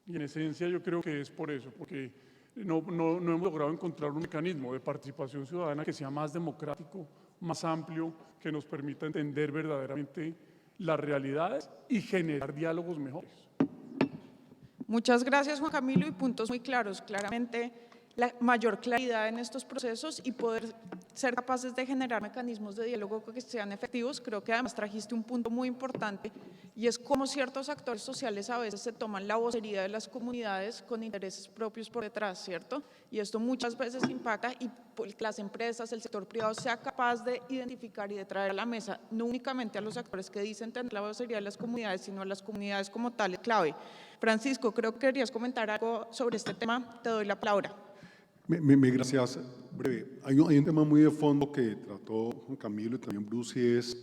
Y en esencia yo creo que es por eso, porque no hemos logrado encontrar un mecanismo de participación ciudadana que sea más democrático, más amplio, que nos permita entender verdaderamente las realidades y generar diálogos mejores. Muchas gracias, Juan Camilo, y puntos muy claros. Claramente, la mayor claridad en estos procesos y poder ser capaces de generar mecanismos de diálogo que sean efectivos. Creo que además trajiste un punto muy importante y es cómo ciertos actores sociales a veces se toman la vocería de las comunidades con intereses propios por detrás, ¿cierto? Y esto muchas veces impacta y las empresas, el sector privado sea capaz de identificar y de traer a la mesa no únicamente a los actores que dicen tener la vocería de las comunidades, sino a las comunidades como tal es clave. Francisco, creo que querías comentar algo sobre este tema, te doy la palabra. Gracias. Breve. Hay un tema muy de fondo que trató Juan Camilo y también Bruce, y es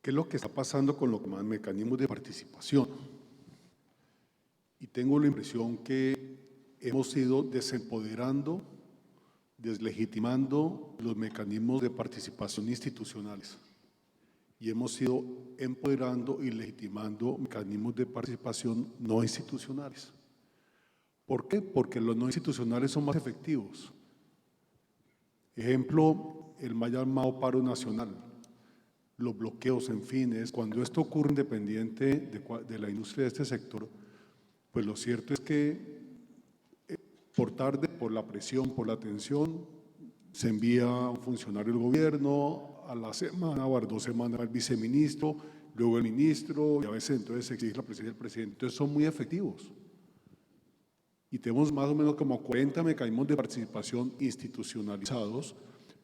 qué es lo que está pasando con los mecanismos de participación. Y tengo la impresión que hemos ido desempoderando, deslegitimando los mecanismos de participación institucionales. Y hemos ido empoderando y legitimando mecanismos de participación no institucionales. ¿Por qué? Porque los no institucionales son más efectivos. Ejemplo, el mal llamado paro nacional, los bloqueos, en fin, cuando esto ocurre independiente de la industria de este sector, pues lo cierto es que por tarde, por la presión, por la tensión, se envía a un funcionario del gobierno, a la semana o a 2 semanas al viceministro, luego el ministro, y a veces entonces se exige la presencia del presidente. Entonces son muy efectivos. Y tenemos más o menos como 40 mecanismos de participación institucionalizados,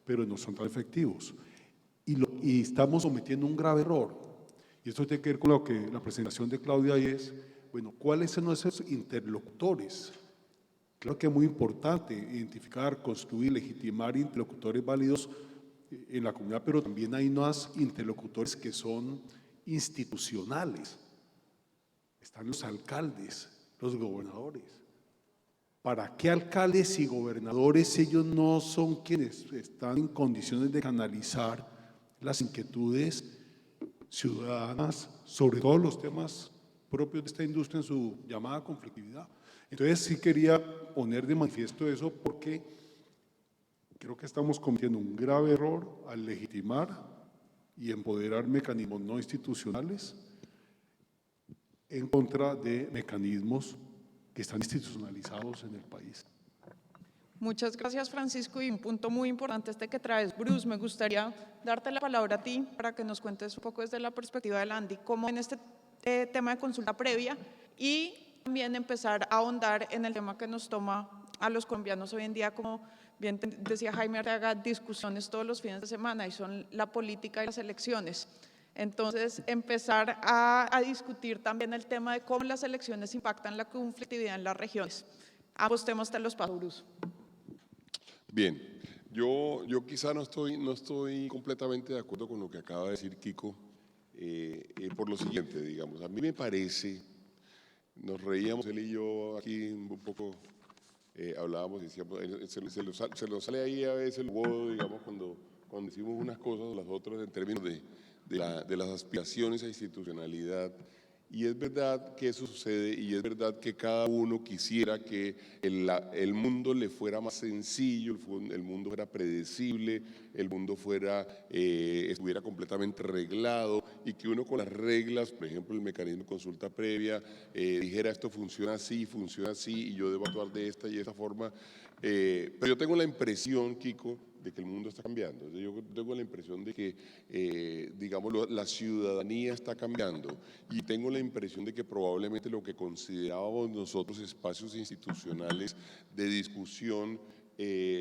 pero no son tan efectivos. Y estamos cometiendo un grave error. Y esto tiene que ver con lo que la presentación de Claudia es, bueno, ¿cuáles son esos interlocutores? Creo que es muy importante identificar, construir, legitimar interlocutores válidos en la comunidad, pero también hay unos interlocutores que son institucionales. Están los alcaldes, los gobernadores. ¿Para qué alcaldes y gobernadores? Ellos no son quienes están en condiciones de canalizar las inquietudes ciudadanas sobre todos los temas propios de esta industria en su llamada conflictividad. Entonces sí quería poner de manifiesto eso porque creo que estamos cometiendo un grave error al legitimar y empoderar mecanismos no institucionales en contra de mecanismos que están institucionalizados en el país. Muchas gracias, Francisco, y un punto muy importante este que traes. Bruce, me gustaría darte la palabra a ti para que nos cuentes un poco desde la perspectiva de la ANDI cómo en este tema de consulta previa y también empezar a ahondar en el tema que nos toma a los colombianos hoy en día, como bien decía Jaime Arteaga, discusiones todos los fines de semana y son la política y las elecciones. Entonces, empezar a discutir también el tema de cómo las elecciones impactan la conflictividad en las regiones. Ambos temas te los paso, Bruce. Bien, yo quizá no estoy completamente de acuerdo con lo que acaba de decir Kiko, por lo siguiente, digamos, a mí me parece, nos reíamos él y yo aquí un poco, hablábamos y decíamos, se nos sale ahí a veces el huevo, digamos, cuando decimos unas cosas o las otras en términos de las aspiraciones a institucionalidad Y es verdad que eso sucede y es verdad que cada uno quisiera que el mundo le fuera más sencillo, el mundo fuera predecible, el mundo estuviera completamente reglado y que uno con las reglas, por ejemplo el mecanismo de consulta previa, dijera esto funciona así y yo debo actuar de esta y esta forma. Pero yo tengo la impresión, Kiko, de que el mundo está cambiando. Yo tengo la impresión de que, digamos, la ciudadanía está cambiando y tengo la impresión de que probablemente lo que considerábamos nosotros espacios institucionales de discusión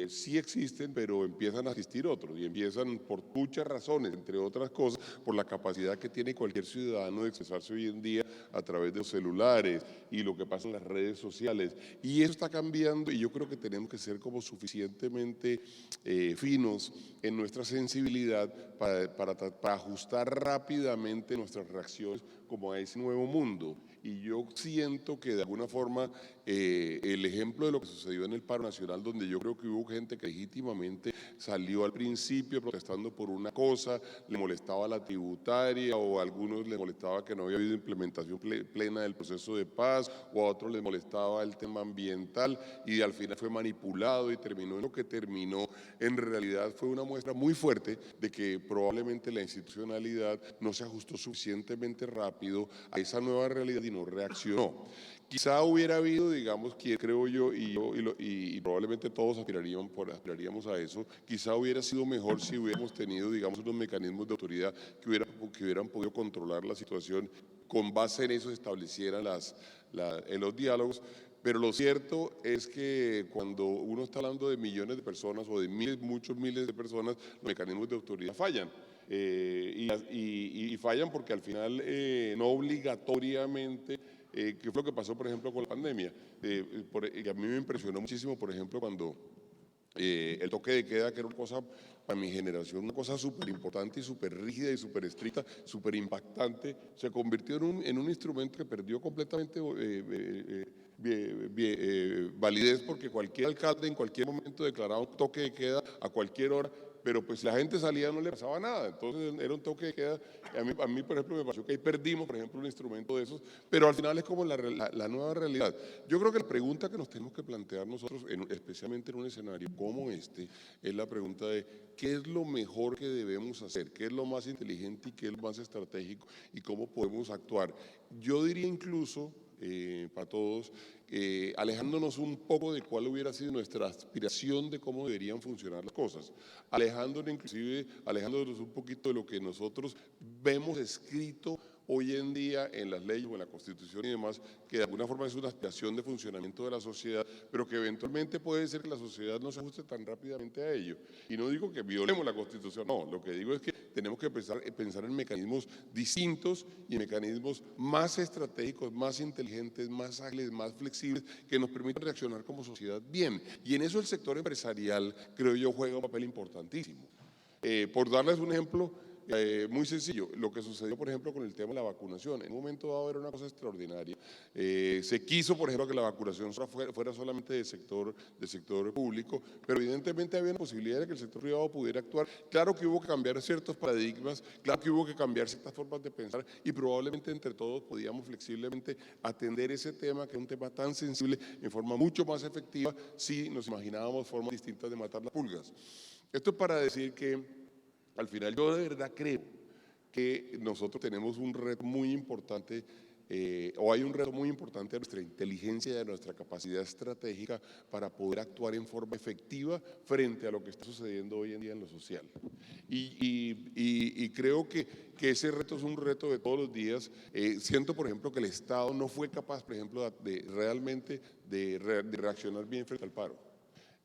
sí existen, pero empiezan a existir otros y empiezan por muchas razones, entre otras cosas, por la capacidad que tiene cualquier ciudadano de expresarse hoy en día a través de los celulares y lo que pasa en las redes sociales. Y eso está cambiando y yo creo que tenemos que ser como suficientemente finos en nuestra sensibilidad para ajustar rápidamente nuestras reacciones como a ese nuevo mundo. Y yo siento que de alguna forma el ejemplo de lo que sucedió en el paro nacional, donde yo creo que hubo gente que legítimamente salió al principio protestando por una cosa, le molestaba la tributaria o a algunos les molestaba que no había habido implementación plena del proceso de paz o a otros les molestaba el tema ambiental y al final fue manipulado y terminó en lo que terminó. En realidad fue una muestra muy fuerte de que probablemente la institucionalidad no se ajustó suficientemente rápido a esa nueva realidad y no reaccionó. Quizá hubiera habido, digamos, creo yo, y probablemente todos aspiraríamos a eso, quizá hubiera sido mejor si hubiéramos tenido, digamos, unos mecanismos de autoridad que hubieran podido controlar la situación, con base en eso se establecieran en los diálogos. Pero lo cierto es que cuando uno está hablando de millones de personas o de muchos miles de personas, los mecanismos de autoridad fallan. Y fallan porque al final no obligatoriamente, ¿qué fue lo que pasó por ejemplo con la pandemia? Que a mí me impresionó muchísimo, por ejemplo, cuando el toque de queda, que era una cosa para mi generación, una cosa súper importante y súper rígida y súper estricta, súper impactante, se convirtió en un instrumento que perdió completamente validez porque cualquier alcalde en cualquier momento declaraba un toque de queda a cualquier hora, pero pues si la gente salía no le pasaba nada, entonces era un toque de queda. A mí, por ejemplo, me pareció que ahí perdimos, por ejemplo, un instrumento de esos, pero al final es como la nueva realidad. Yo creo que la pregunta que nos tenemos que plantear nosotros, especialmente en un escenario como este, es la pregunta de qué es lo mejor que debemos hacer, qué es lo más inteligente y qué es lo más estratégico y cómo podemos actuar. Yo diría incluso, para todos, alejándonos un poco de cuál hubiera sido nuestra aspiración de cómo deberían funcionar las cosas, alejándonos un poquito de lo que nosotros vemos escrito hoy en día en las leyes o en la Constitución y demás, que de alguna forma es una aspiración de funcionamiento de la sociedad, pero que eventualmente puede ser que la sociedad no se ajuste tan rápidamente a ello. Y no digo que violemos la Constitución, no, lo que digo es que tenemos que pensar en mecanismos distintos y en mecanismos más estratégicos, más inteligentes, más ágiles, más flexibles, que nos permitan reaccionar como sociedad bien. Y en eso el sector empresarial, creo yo, juega un papel importantísimo. Por darles un ejemplo muy sencillo, lo que sucedió, por ejemplo, con el tema de la vacunación. En un momento dado era una cosa extraordinaria. Se quiso, por ejemplo, que la vacunación fuera solamente del sector público, pero evidentemente había una posibilidad de que el sector privado pudiera actuar. Claro que hubo que cambiar ciertos paradigmas, claro que hubo que cambiar ciertas formas de pensar y probablemente entre todos podíamos flexiblemente atender ese tema, que es un tema tan sensible, en forma mucho más efectiva si nos imaginábamos formas distintas de matar las pulgas. Esto es para decir que al final yo de verdad creo que nosotros tenemos un reto muy importante, o hay un reto muy importante de nuestra inteligencia y de nuestra capacidad estratégica para poder actuar en forma efectiva frente a lo que está sucediendo hoy en día en lo social. Y creo que ese reto es un reto de todos los días. Siento, por ejemplo, que el Estado no fue capaz, por ejemplo, realmente de reaccionar bien frente al paro.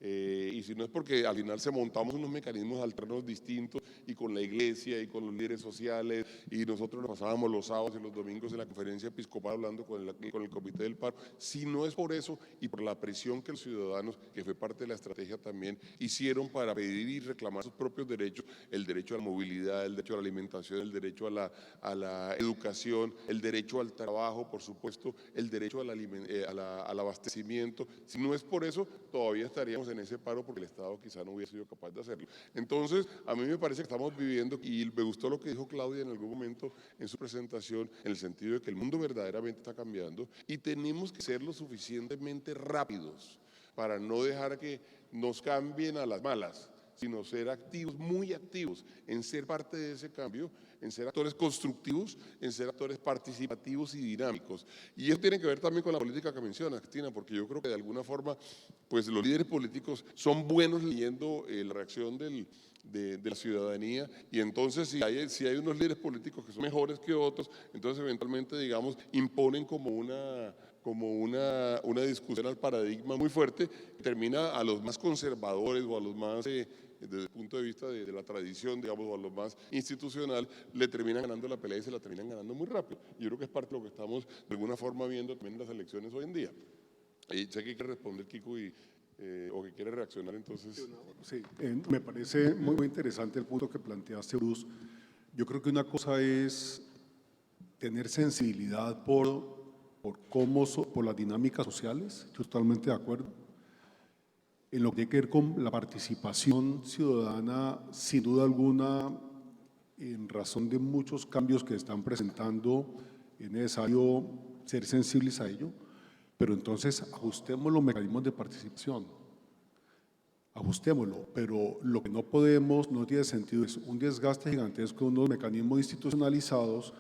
Y si no es porque al final se montamos unos mecanismos alternos distintos y con la iglesia y con los líderes sociales y nosotros nos pasábamos los sábados y los domingos en la conferencia episcopal hablando con el comité del paro, si no es por eso y por la presión que los ciudadanos, que fue parte de la estrategia también, hicieron para pedir y reclamar sus propios derechos, el derecho a la movilidad, el derecho a la alimentación, el derecho a la educación, el derecho al trabajo, por supuesto, el derecho al abastecimiento, si no es por eso todavía estaríamos en ese paro porque el Estado quizá no hubiera sido capaz de hacerlo. Entonces, a mí me parece que estamos viviendo, y me gustó lo que dijo Claudia en algún momento en su presentación, en el sentido de que el mundo verdaderamente está cambiando y tenemos que ser lo suficientemente rápidos para no dejar que nos cambien a las malas, sino ser activos, muy activos, en ser parte de ese cambio, en ser actores constructivos, en ser actores participativos y dinámicos. Y eso tiene que ver también con la política que menciona Cristina, porque yo creo que de alguna forma, pues los líderes políticos son buenos leyendo la reacción de la ciudadanía, y entonces si hay unos líderes políticos que son mejores que otros, entonces eventualmente, digamos, imponen como una discusión al paradigma muy fuerte, que termina a los más conservadores o a los más, desde el punto de vista de la tradición, digamos, o a los más institucional, le terminan ganando la pelea y se la terminan ganando muy rápido. Yo creo que es parte de lo que estamos de alguna forma viendo también en las elecciones hoy en día. Y sé que quiere responder Kiko o que quiere reaccionar, entonces. Sí, me parece muy, muy interesante el punto que planteaste, Bruce. Yo creo que una cosa es tener sensibilidad por las dinámicas sociales, estoy totalmente de acuerdo. En lo que tiene que ver con la participación ciudadana, sin duda alguna, en razón de muchos cambios que están presentando, es necesario ser sensibles a ello, pero entonces ajustemos los mecanismos de participación, ajustémoslo, pero lo que no podemos, no tiene sentido, es un desgaste gigantesco de unos mecanismos institucionalizados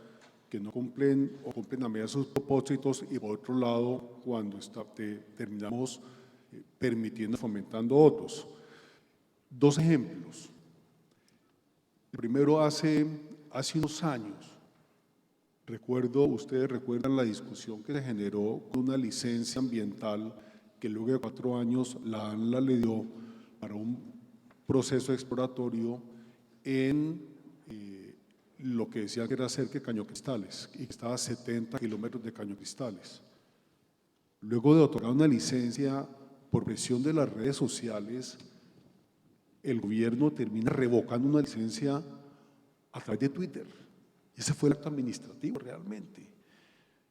que no cumplen o cumplen a medida de sus propósitos, y por otro lado, cuando terminamos permitiendo, fomentando otros. Dos ejemplos. El primero, hace unos años, ustedes recuerdan la discusión que se generó con una licencia ambiental que luego de 4 años la ANLA le dio para un proceso exploratorio en lo que decía que era cerca de Cañocristales, y que estaba a 70 kilómetros de Cañocristales. Luego de otorgar una licencia por presión de las redes sociales, el gobierno termina revocando una licencia a través de Twitter. Ese fue el acto administrativo realmente.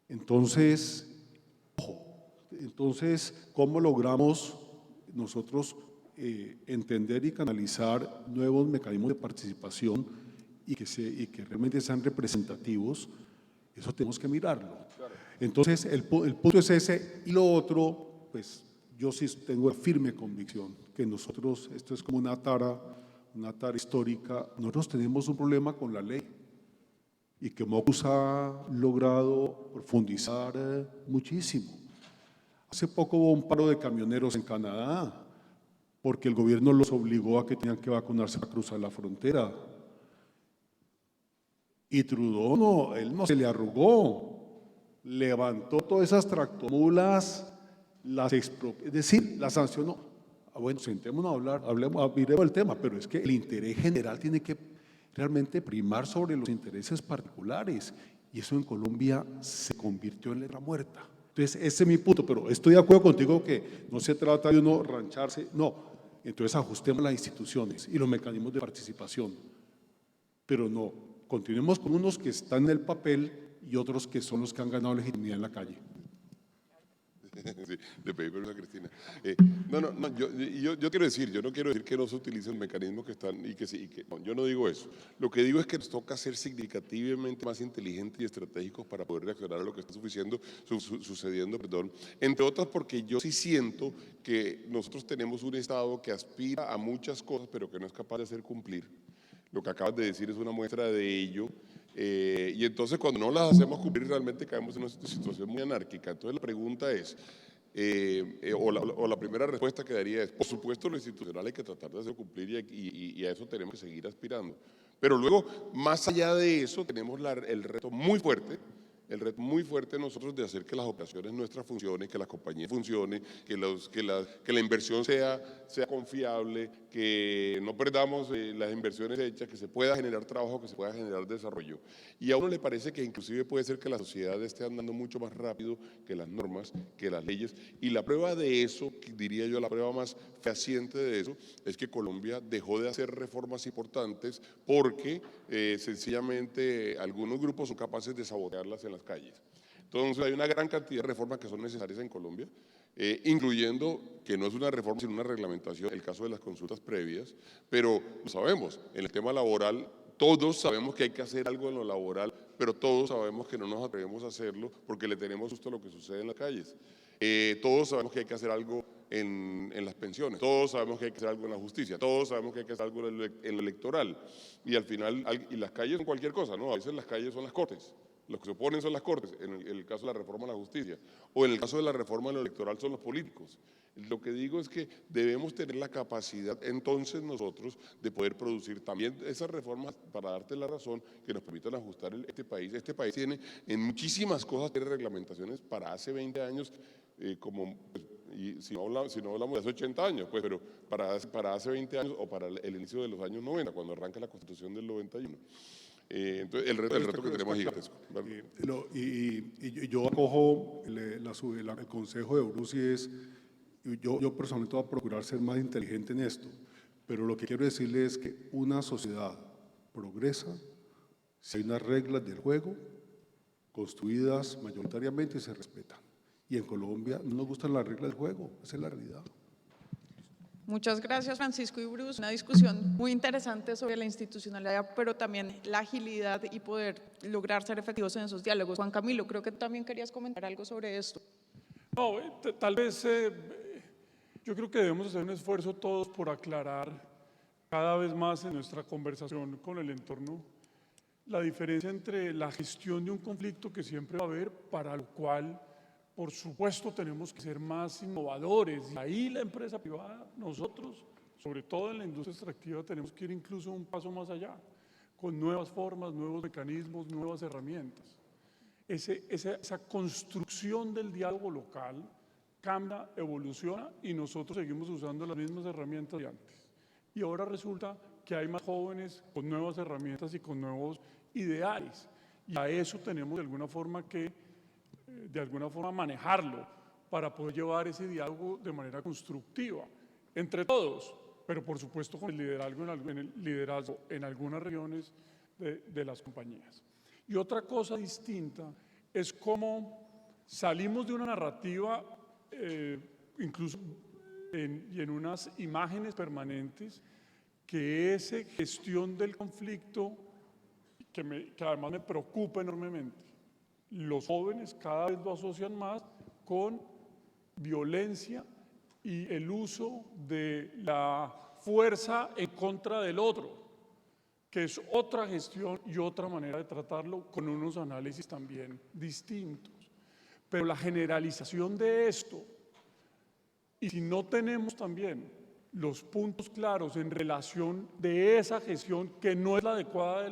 Entonces, ojo, ¿cómo logramos nosotros entender y canalizar nuevos mecanismos de participación y que realmente sean representativos? Eso tenemos que mirarlo. Entonces, el punto es ese. Y lo otro, pues yo sí tengo firme convicción que nosotros, esto es como una tara histórica, nosotros tenemos un problema con la ley y que Mocus ha logrado profundizar muchísimo. Hace poco hubo un paro de camioneros en Canadá porque el gobierno los obligó a que tenían que vacunarse para cruzar la frontera. Y Trudeau él no se le arrugó, levantó todas esas tractomulas, es decir, las sancionó. Bueno, sentémonos a hablar, miremos el tema, pero es que el interés general tiene que realmente primar sobre los intereses particulares, y eso en Colombia se convirtió en letra muerta. Entonces, ese es mi punto, pero estoy de acuerdo contigo que no se trata de uno rancharse, no. Entonces, ajustemos las instituciones y los mecanismos de participación, pero no, continuemos con unos que están en el papel y otros que son los que han ganado legitimidad en la calle. Sí, le pedí permiso a Cristina. Yo quiero decir, yo no quiero decir que no se utilicen mecanismos que están y que sí, no, yo no digo eso. Lo que digo es que nos toca ser significativamente más inteligentes y estratégicos para poder reaccionar a lo que está sucediendo, entre otras porque yo sí siento que nosotros tenemos un Estado que aspira a muchas cosas, pero que no es capaz de hacer cumplir. Lo que acabas de decir es una muestra de ello. Y entonces cuando no las hacemos cumplir realmente caemos en una situación muy anárquica. Entonces la pregunta es, la primera respuesta que daría es, por supuesto lo institucional hay que tratar de hacer cumplir y a eso tenemos que seguir aspirando. Pero luego, más allá de eso, tenemos el reto muy fuerte nosotros de hacer que las operaciones nuestras funcionen, que las compañías funcionen, que la inversión sea confiable, que no perdamos las inversiones hechas, que se pueda generar trabajo, que se pueda generar desarrollo. Y a uno le parece que inclusive puede ser que la sociedad esté andando mucho más rápido que las normas, que las leyes. Y la prueba de eso, diría yo, la prueba más fehaciente de eso, es que Colombia dejó de hacer reformas importantes porque sencillamente algunos grupos son capaces de sabotearlas en las calles. Entonces hay una gran cantidad de reformas que son necesarias en Colombia incluyendo que no es una reforma sino una reglamentación, el caso de las consultas previas, pero lo sabemos, en el tema laboral todos sabemos que hay que hacer algo en lo laboral, pero todos sabemos que no nos atrevemos a hacerlo porque le tenemos susto a lo que sucede en las calles. Todos sabemos que hay que hacer algo en las pensiones, todos sabemos que hay que hacer algo en la justicia, todos sabemos que hay que hacer algo en lo electoral. Y al final, y las calles son cualquier cosa, ¿no? A veces las calles son las cortes. Los que se oponen son las cortes, en el caso de la reforma a la justicia, o en el caso de la reforma a lo electoral son los políticos. Lo que digo es que debemos tener la capacidad entonces nosotros de poder producir también esas reformas, para darte la razón, que nos permitan ajustar este país. Este país tiene en muchísimas cosas, tiene reglamentaciones para hace 20 años, y si no hablamos de hace 80 años, pues, pero para hace 20 años o para el inicio de los años 90, cuando arranca la Constitución del 91. Entonces, el reto que tenemos es gigantesco. Y yo acojo el consejo de Bruce, y es, yo personalmente voy a procurar ser más inteligente en esto, pero lo que quiero decirle es que una sociedad progresa si hay unas reglas del juego construidas mayoritariamente y se respetan. Y en Colombia no nos gustan las reglas del juego, esa es la realidad. Muchas gracias, Francisco y Bruce. Una discusión muy interesante sobre la institucionalidad, pero también la agilidad y poder lograr ser efectivos en esos diálogos. Juan Camilo, creo que también querías comentar algo sobre esto. No, tal vez yo creo que debemos hacer un esfuerzo todos por aclarar cada vez más en nuestra conversación con el entorno la diferencia entre la gestión de un conflicto que siempre va a haber, para lo cual por supuesto tenemos que ser más innovadores, y ahí la empresa privada, nosotros, sobre todo en la industria extractiva, tenemos que ir incluso un paso más allá, con nuevas formas, nuevos mecanismos, nuevas herramientas. Esa construcción del diálogo local cambia, evoluciona, y nosotros seguimos usando las mismas herramientas de antes. Y ahora resulta que hay más jóvenes con nuevas herramientas y con nuevos ideales, y a eso tenemos de alguna forma manejarlo para poder llevar ese diálogo de manera constructiva entre todos, pero por supuesto con el liderazgo en algunas regiones de las compañías. Y otra cosa distinta es cómo salimos de una narrativa, incluso y en unas imágenes permanentes, que es gestión del conflicto, que además me preocupa enormemente. Los jóvenes cada vez lo asocian más con violencia y el uso de la fuerza en contra del otro, que es otra gestión y otra manera de tratarlo, con unos análisis también distintos. Pero la generalización de esto, y si no tenemos también los puntos claros en relación de esa gestión que no es la adecuada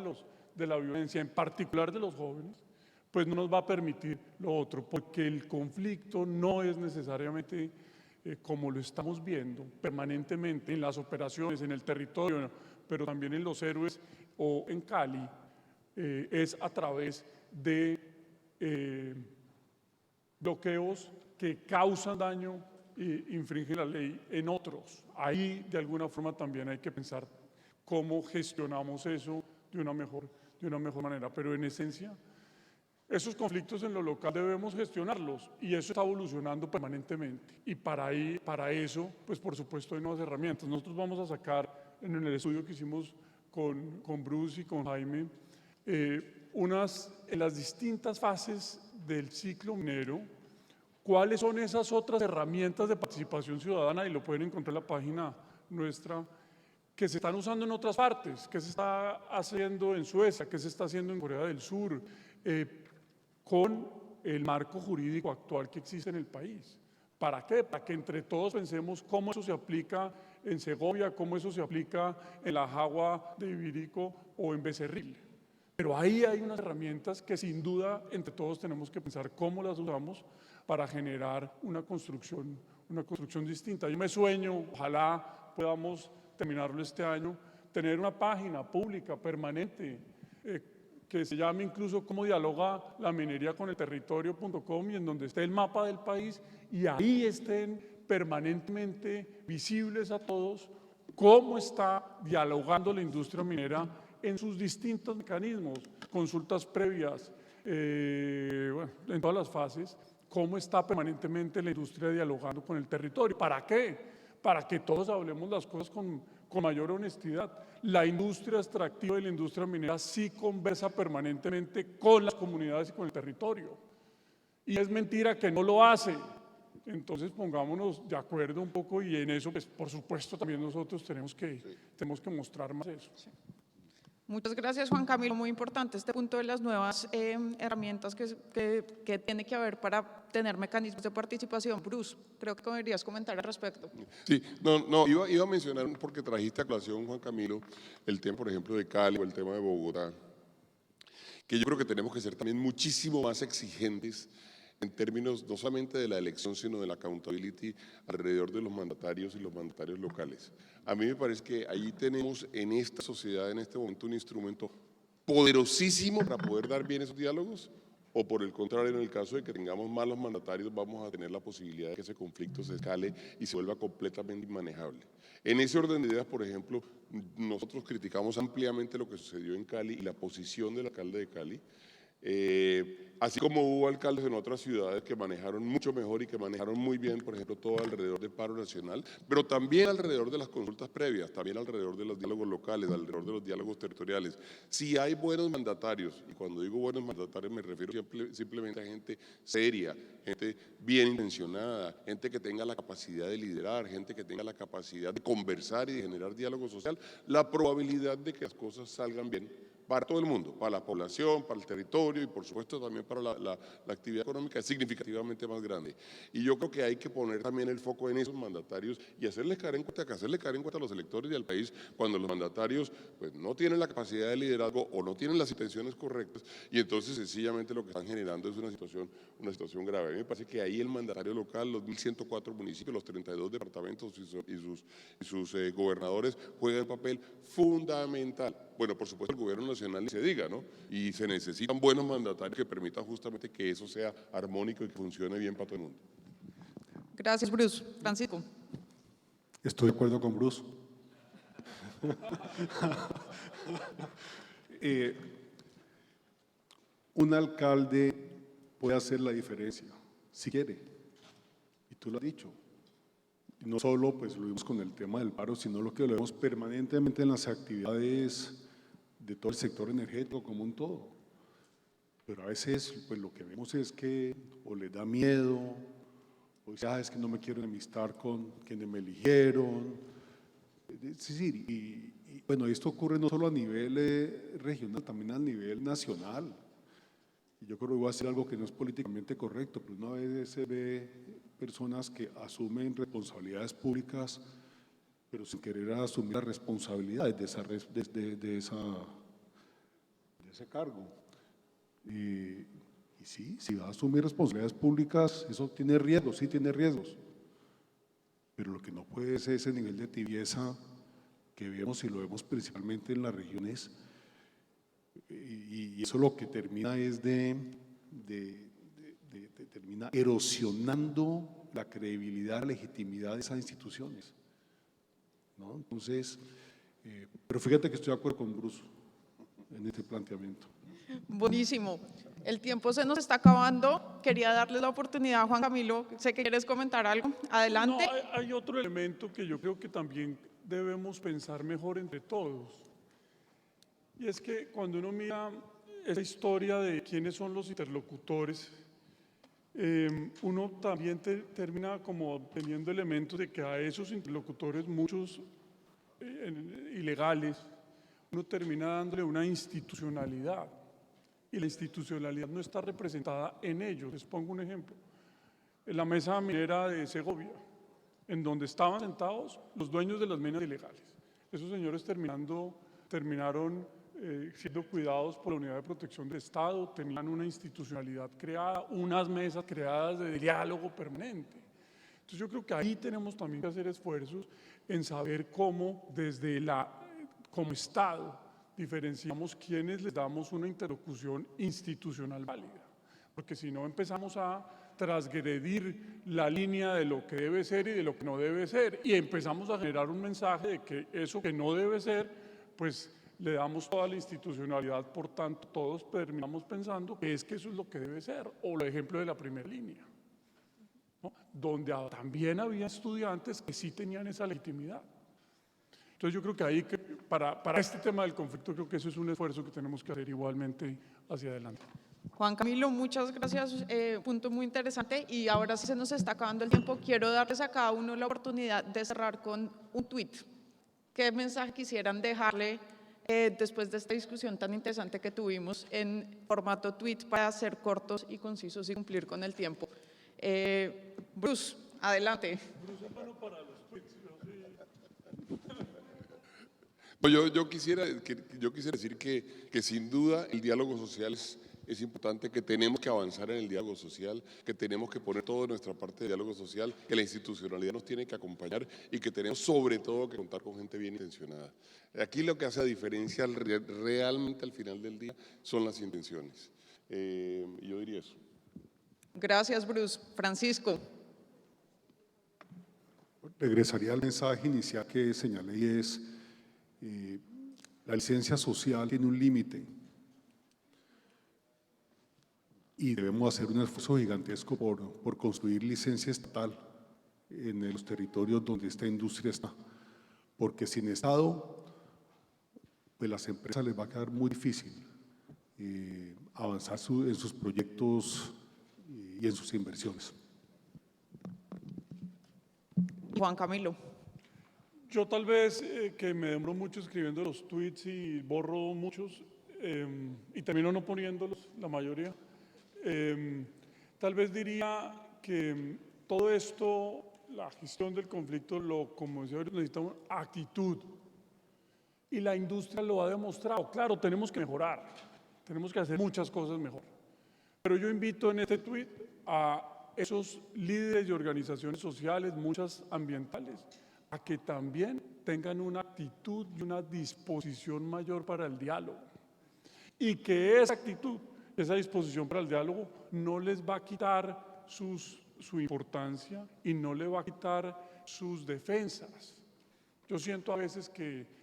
de la violencia, en particular de los jóvenes, pues no nos va a permitir lo otro, porque el conflicto no es necesariamente como lo estamos viendo permanentemente en las operaciones, en el territorio, pero también en los héroes o en Cali, es a través de bloqueos que causan daño e infringen la ley en otros. Ahí de alguna forma también hay que pensar cómo gestionamos eso de una mejor manera, pero en esencia esos conflictos en lo local debemos gestionarlos, y eso está evolucionando permanentemente, y para eso, pues por supuesto hay nuevas herramientas. Nosotros vamos a sacar en el estudio que hicimos con Bruce y con Jaime, en las distintas fases del ciclo minero, cuáles son esas otras herramientas de participación ciudadana, y lo pueden encontrar en la página nuestra, que se están usando en otras partes, que se está haciendo en Suecia, que se está haciendo en Corea del Sur, con el marco jurídico actual que existe en el país. ¿Para qué? Para que entre todos pensemos cómo eso se aplica en Segovia, cómo eso se aplica en la Jagua de Ibirico o en Becerril. Pero ahí hay unas herramientas que sin duda entre todos tenemos que pensar cómo las usamos para generar una construcción distinta. Yo me sueño, ojalá podamos terminarlo este año, tener una página pública permanente que se llame incluso Cómo dialoga la minería con el territorio.com, y en donde esté el mapa del país, y ahí estén permanentemente visibles a todos cómo está dialogando la industria minera en sus distintos mecanismos, consultas previas, en todas las fases, cómo está permanentemente la industria dialogando con el territorio. ¿Para qué? Para que todos hablemos las cosas con mayor honestidad. La industria extractiva y la industria minera sí conversa permanentemente con las comunidades y con el territorio. Y es mentira que no lo hace. Entonces pongámonos de acuerdo un poco y en eso, pues, por supuesto, también nosotros tenemos que mostrar más eso. Sí. Muchas gracias, Juan Camilo. Muy importante este punto de las nuevas herramientas que tiene que haber para tener mecanismos de participación. Bruce, creo que deberías comentar al respecto. Sí, iba a mencionar, porque trajiste a colación, Juan Camilo, el tema, por ejemplo, de Cali o el tema de Bogotá, que yo creo que tenemos que ser también muchísimo más exigentes en términos no solamente de la elección, sino de la accountability alrededor de los mandatarios y los mandatarios locales. A mí me parece que ahí tenemos en esta sociedad, en este momento, un instrumento poderosísimo para poder dar bien esos diálogos, o por el contrario, en el caso de que tengamos malos mandatarios, vamos a tener la posibilidad de que ese conflicto se escale y se vuelva completamente inmanejable. En ese orden de ideas, por ejemplo, nosotros criticamos ampliamente lo que sucedió en Cali y la posición del alcalde de Cali, así como hubo alcaldes en otras ciudades que manejaron mucho mejor y que manejaron muy bien, por ejemplo, todo alrededor del paro nacional, pero también alrededor de las consultas previas, también alrededor de los diálogos locales, alrededor de los diálogos territoriales. Si hay buenos mandatarios, y cuando digo buenos mandatarios me refiero simplemente a gente seria, gente bien intencionada, gente que tenga la capacidad de liderar, gente que tenga la capacidad de conversar y de generar diálogo social, la probabilidad de que las cosas salgan bien para todo el mundo, para la población, para el territorio y por supuesto también para la actividad económica es significativamente más grande. Y yo creo que hay que poner también el foco en esos mandatarios y hacerles caer en cuenta a los electores y al país cuando los mandatarios pues, no tienen la capacidad de liderazgo o no tienen las intenciones correctas y entonces sencillamente lo que están generando es una situación grave. A mí me parece que ahí el mandatario local, los 1.104 municipios, los 32 departamentos y sus gobernadores juegan un papel fundamental. Bueno, por supuesto el gobierno nacional ni se diga, ¿no? Y se necesitan buenos mandatarios que permitan justamente que eso sea armónico y que funcione bien para todo el mundo. Gracias, Bruce. Francisco. Estoy de acuerdo con Bruce. Un alcalde puede hacer la diferencia, si quiere, y tú lo has dicho. Y no solo pues, lo vimos con el tema del paro, sino lo que lo vemos permanentemente en las actividades de todo el sector energético como un todo. Pero a veces pues, lo que vemos es que o les da miedo, o dice, es que no me quiero enemistar con quienes me eligieron. Es decir, y bueno, esto ocurre no solo a nivel regional, también a nivel nacional. Y yo creo que voy a decir algo que no es políticamente correcto, pero una vez se ve personas que asumen responsabilidades públicas, pero sin querer asumir las responsabilidades de ese cargo. Y sí, si va a asumir responsabilidades públicas, eso tiene riesgos, sí tiene riesgos. Pero lo que no puede ser ese nivel de tibieza que vemos y lo vemos principalmente en las regiones, y eso lo que termina es termina erosionando la credibilidad, la legitimidad de esas instituciones, ¿no? Entonces, pero fíjate que estoy de acuerdo con Bruce en este planteamiento. Buenísimo. El tiempo se nos está acabando. Quería darle la oportunidad a Juan Camilo. Sé que quieres comentar algo. Adelante. No, hay otro elemento que yo creo que también debemos pensar mejor entre todos. Y es que cuando uno mira esa historia de quiénes son los interlocutores, uno también termina como teniendo elementos de que a esos interlocutores, muchos ilegales, uno termina dándole una institucionalidad. Y la institucionalidad no está representada en ellos. Les pongo un ejemplo. En la mesa minera de Segovia, en donde estaban sentados los dueños de las minas ilegales. Esos señores terminaron siendo cuidados por la Unidad de Protección del Estado, tenían una institucionalidad creada, unas mesas creadas de diálogo permanente. Entonces yo creo que ahí tenemos también que hacer esfuerzos en saber cómo como Estado diferenciamos quiénes les damos una interlocución institucional válida, porque si no empezamos a transgredir la línea de lo que debe ser y de lo que no debe ser, y empezamos a generar un mensaje de que eso que no debe ser, pues le damos toda la institucionalidad, por tanto todos terminamos pensando que eso es lo que debe ser, o el ejemplo de la primera línea. ¿no? Donde también había estudiantes que sí tenían esa legitimidad. Entonces yo creo que ahí, para este tema del conflicto, creo que eso es un esfuerzo que tenemos que hacer igualmente hacia adelante. Juan Camilo, muchas gracias, punto muy interesante, y ahora sí se nos está acabando el tiempo. Quiero darles a cada uno la oportunidad de cerrar con un tuit. ¿Qué mensaje quisieran dejarle después de esta discusión tan interesante que tuvimos en formato tweet para ser cortos y concisos y cumplir con el tiempo? Bruce, adelante. No, yo quisiera decir que sin duda el diálogo social es importante, que tenemos que avanzar en el diálogo social, que tenemos que poner toda nuestra parte de diálogo social, que la institucionalidad nos tiene que acompañar y que tenemos sobre todo que contar con gente bien intencionada. Aquí lo que hace la diferencia realmente al final del día son las intenciones. Yo diría eso. Gracias, Bruce. Francisco. Regresaría al mensaje inicial que señalé, y es la licencia social tiene un límite y debemos hacer un esfuerzo gigantesco por construir licencia estatal en los territorios donde esta industria está, porque sin Estado, pues las empresas les va a quedar muy difícil avanzar en sus proyectos y en sus inversiones. Juan Camilo. Yo tal vez que me demoro mucho escribiendo los tweets y borro muchos y termino no poniéndolos, la mayoría. Tal vez diría que todo esto, la gestión del conflicto, como decía, necesitamos actitud. Y la industria lo ha demostrado. Claro, tenemos que mejorar, tenemos que hacer muchas cosas mejor. Pero yo invito en este tweet a esos líderes y organizaciones sociales, muchas ambientales, a que también tengan una actitud y una disposición mayor para el diálogo. Y que esa actitud, esa disposición para el diálogo no les va a quitar su importancia y no le va a quitar sus defensas. Yo siento a veces que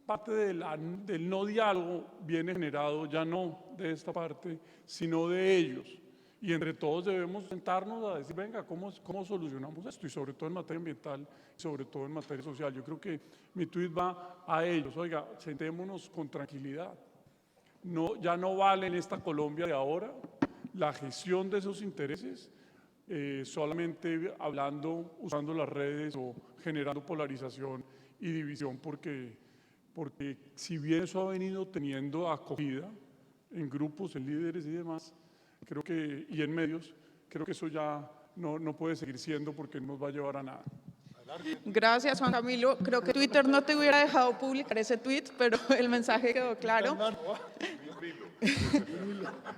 parte del no diálogo viene generado ya no de esta parte, sino de ellos. Y entre todos debemos sentarnos a decir, venga, ¿cómo solucionamos esto? Y sobre todo en materia ambiental, y sobre todo en materia social. Yo creo que mi tuit va a ellos. Oiga, sentémonos con tranquilidad. Ya no vale en esta Colombia de ahora la gestión de esos intereses solamente hablando, usando las redes o generando polarización y división, porque si bien eso ha venido teniendo acogida en grupos, en líderes y demás, creo que, y en medios, creo que eso ya no puede seguir siendo, porque no nos va a llevar a nada. Gracias, Juan Camilo. Creo que Twitter no te hubiera dejado publicar ese tweet, pero el mensaje quedó claro.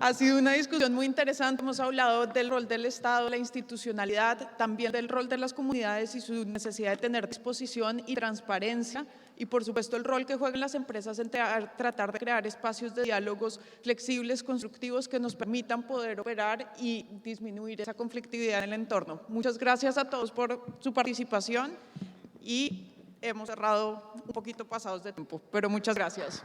Ha sido una discusión muy interesante. Hemos hablado del rol del Estado, la institucionalidad, también del rol de las comunidades y su necesidad de tener disposición y transparencia, y por supuesto el rol que juegan las empresas en tratar de crear espacios de diálogos flexibles, constructivos, que nos permitan poder operar y disminuir esa conflictividad en el entorno. Muchas gracias a todos por su participación, y hemos cerrado un poquito pasados de tiempo, pero muchas gracias.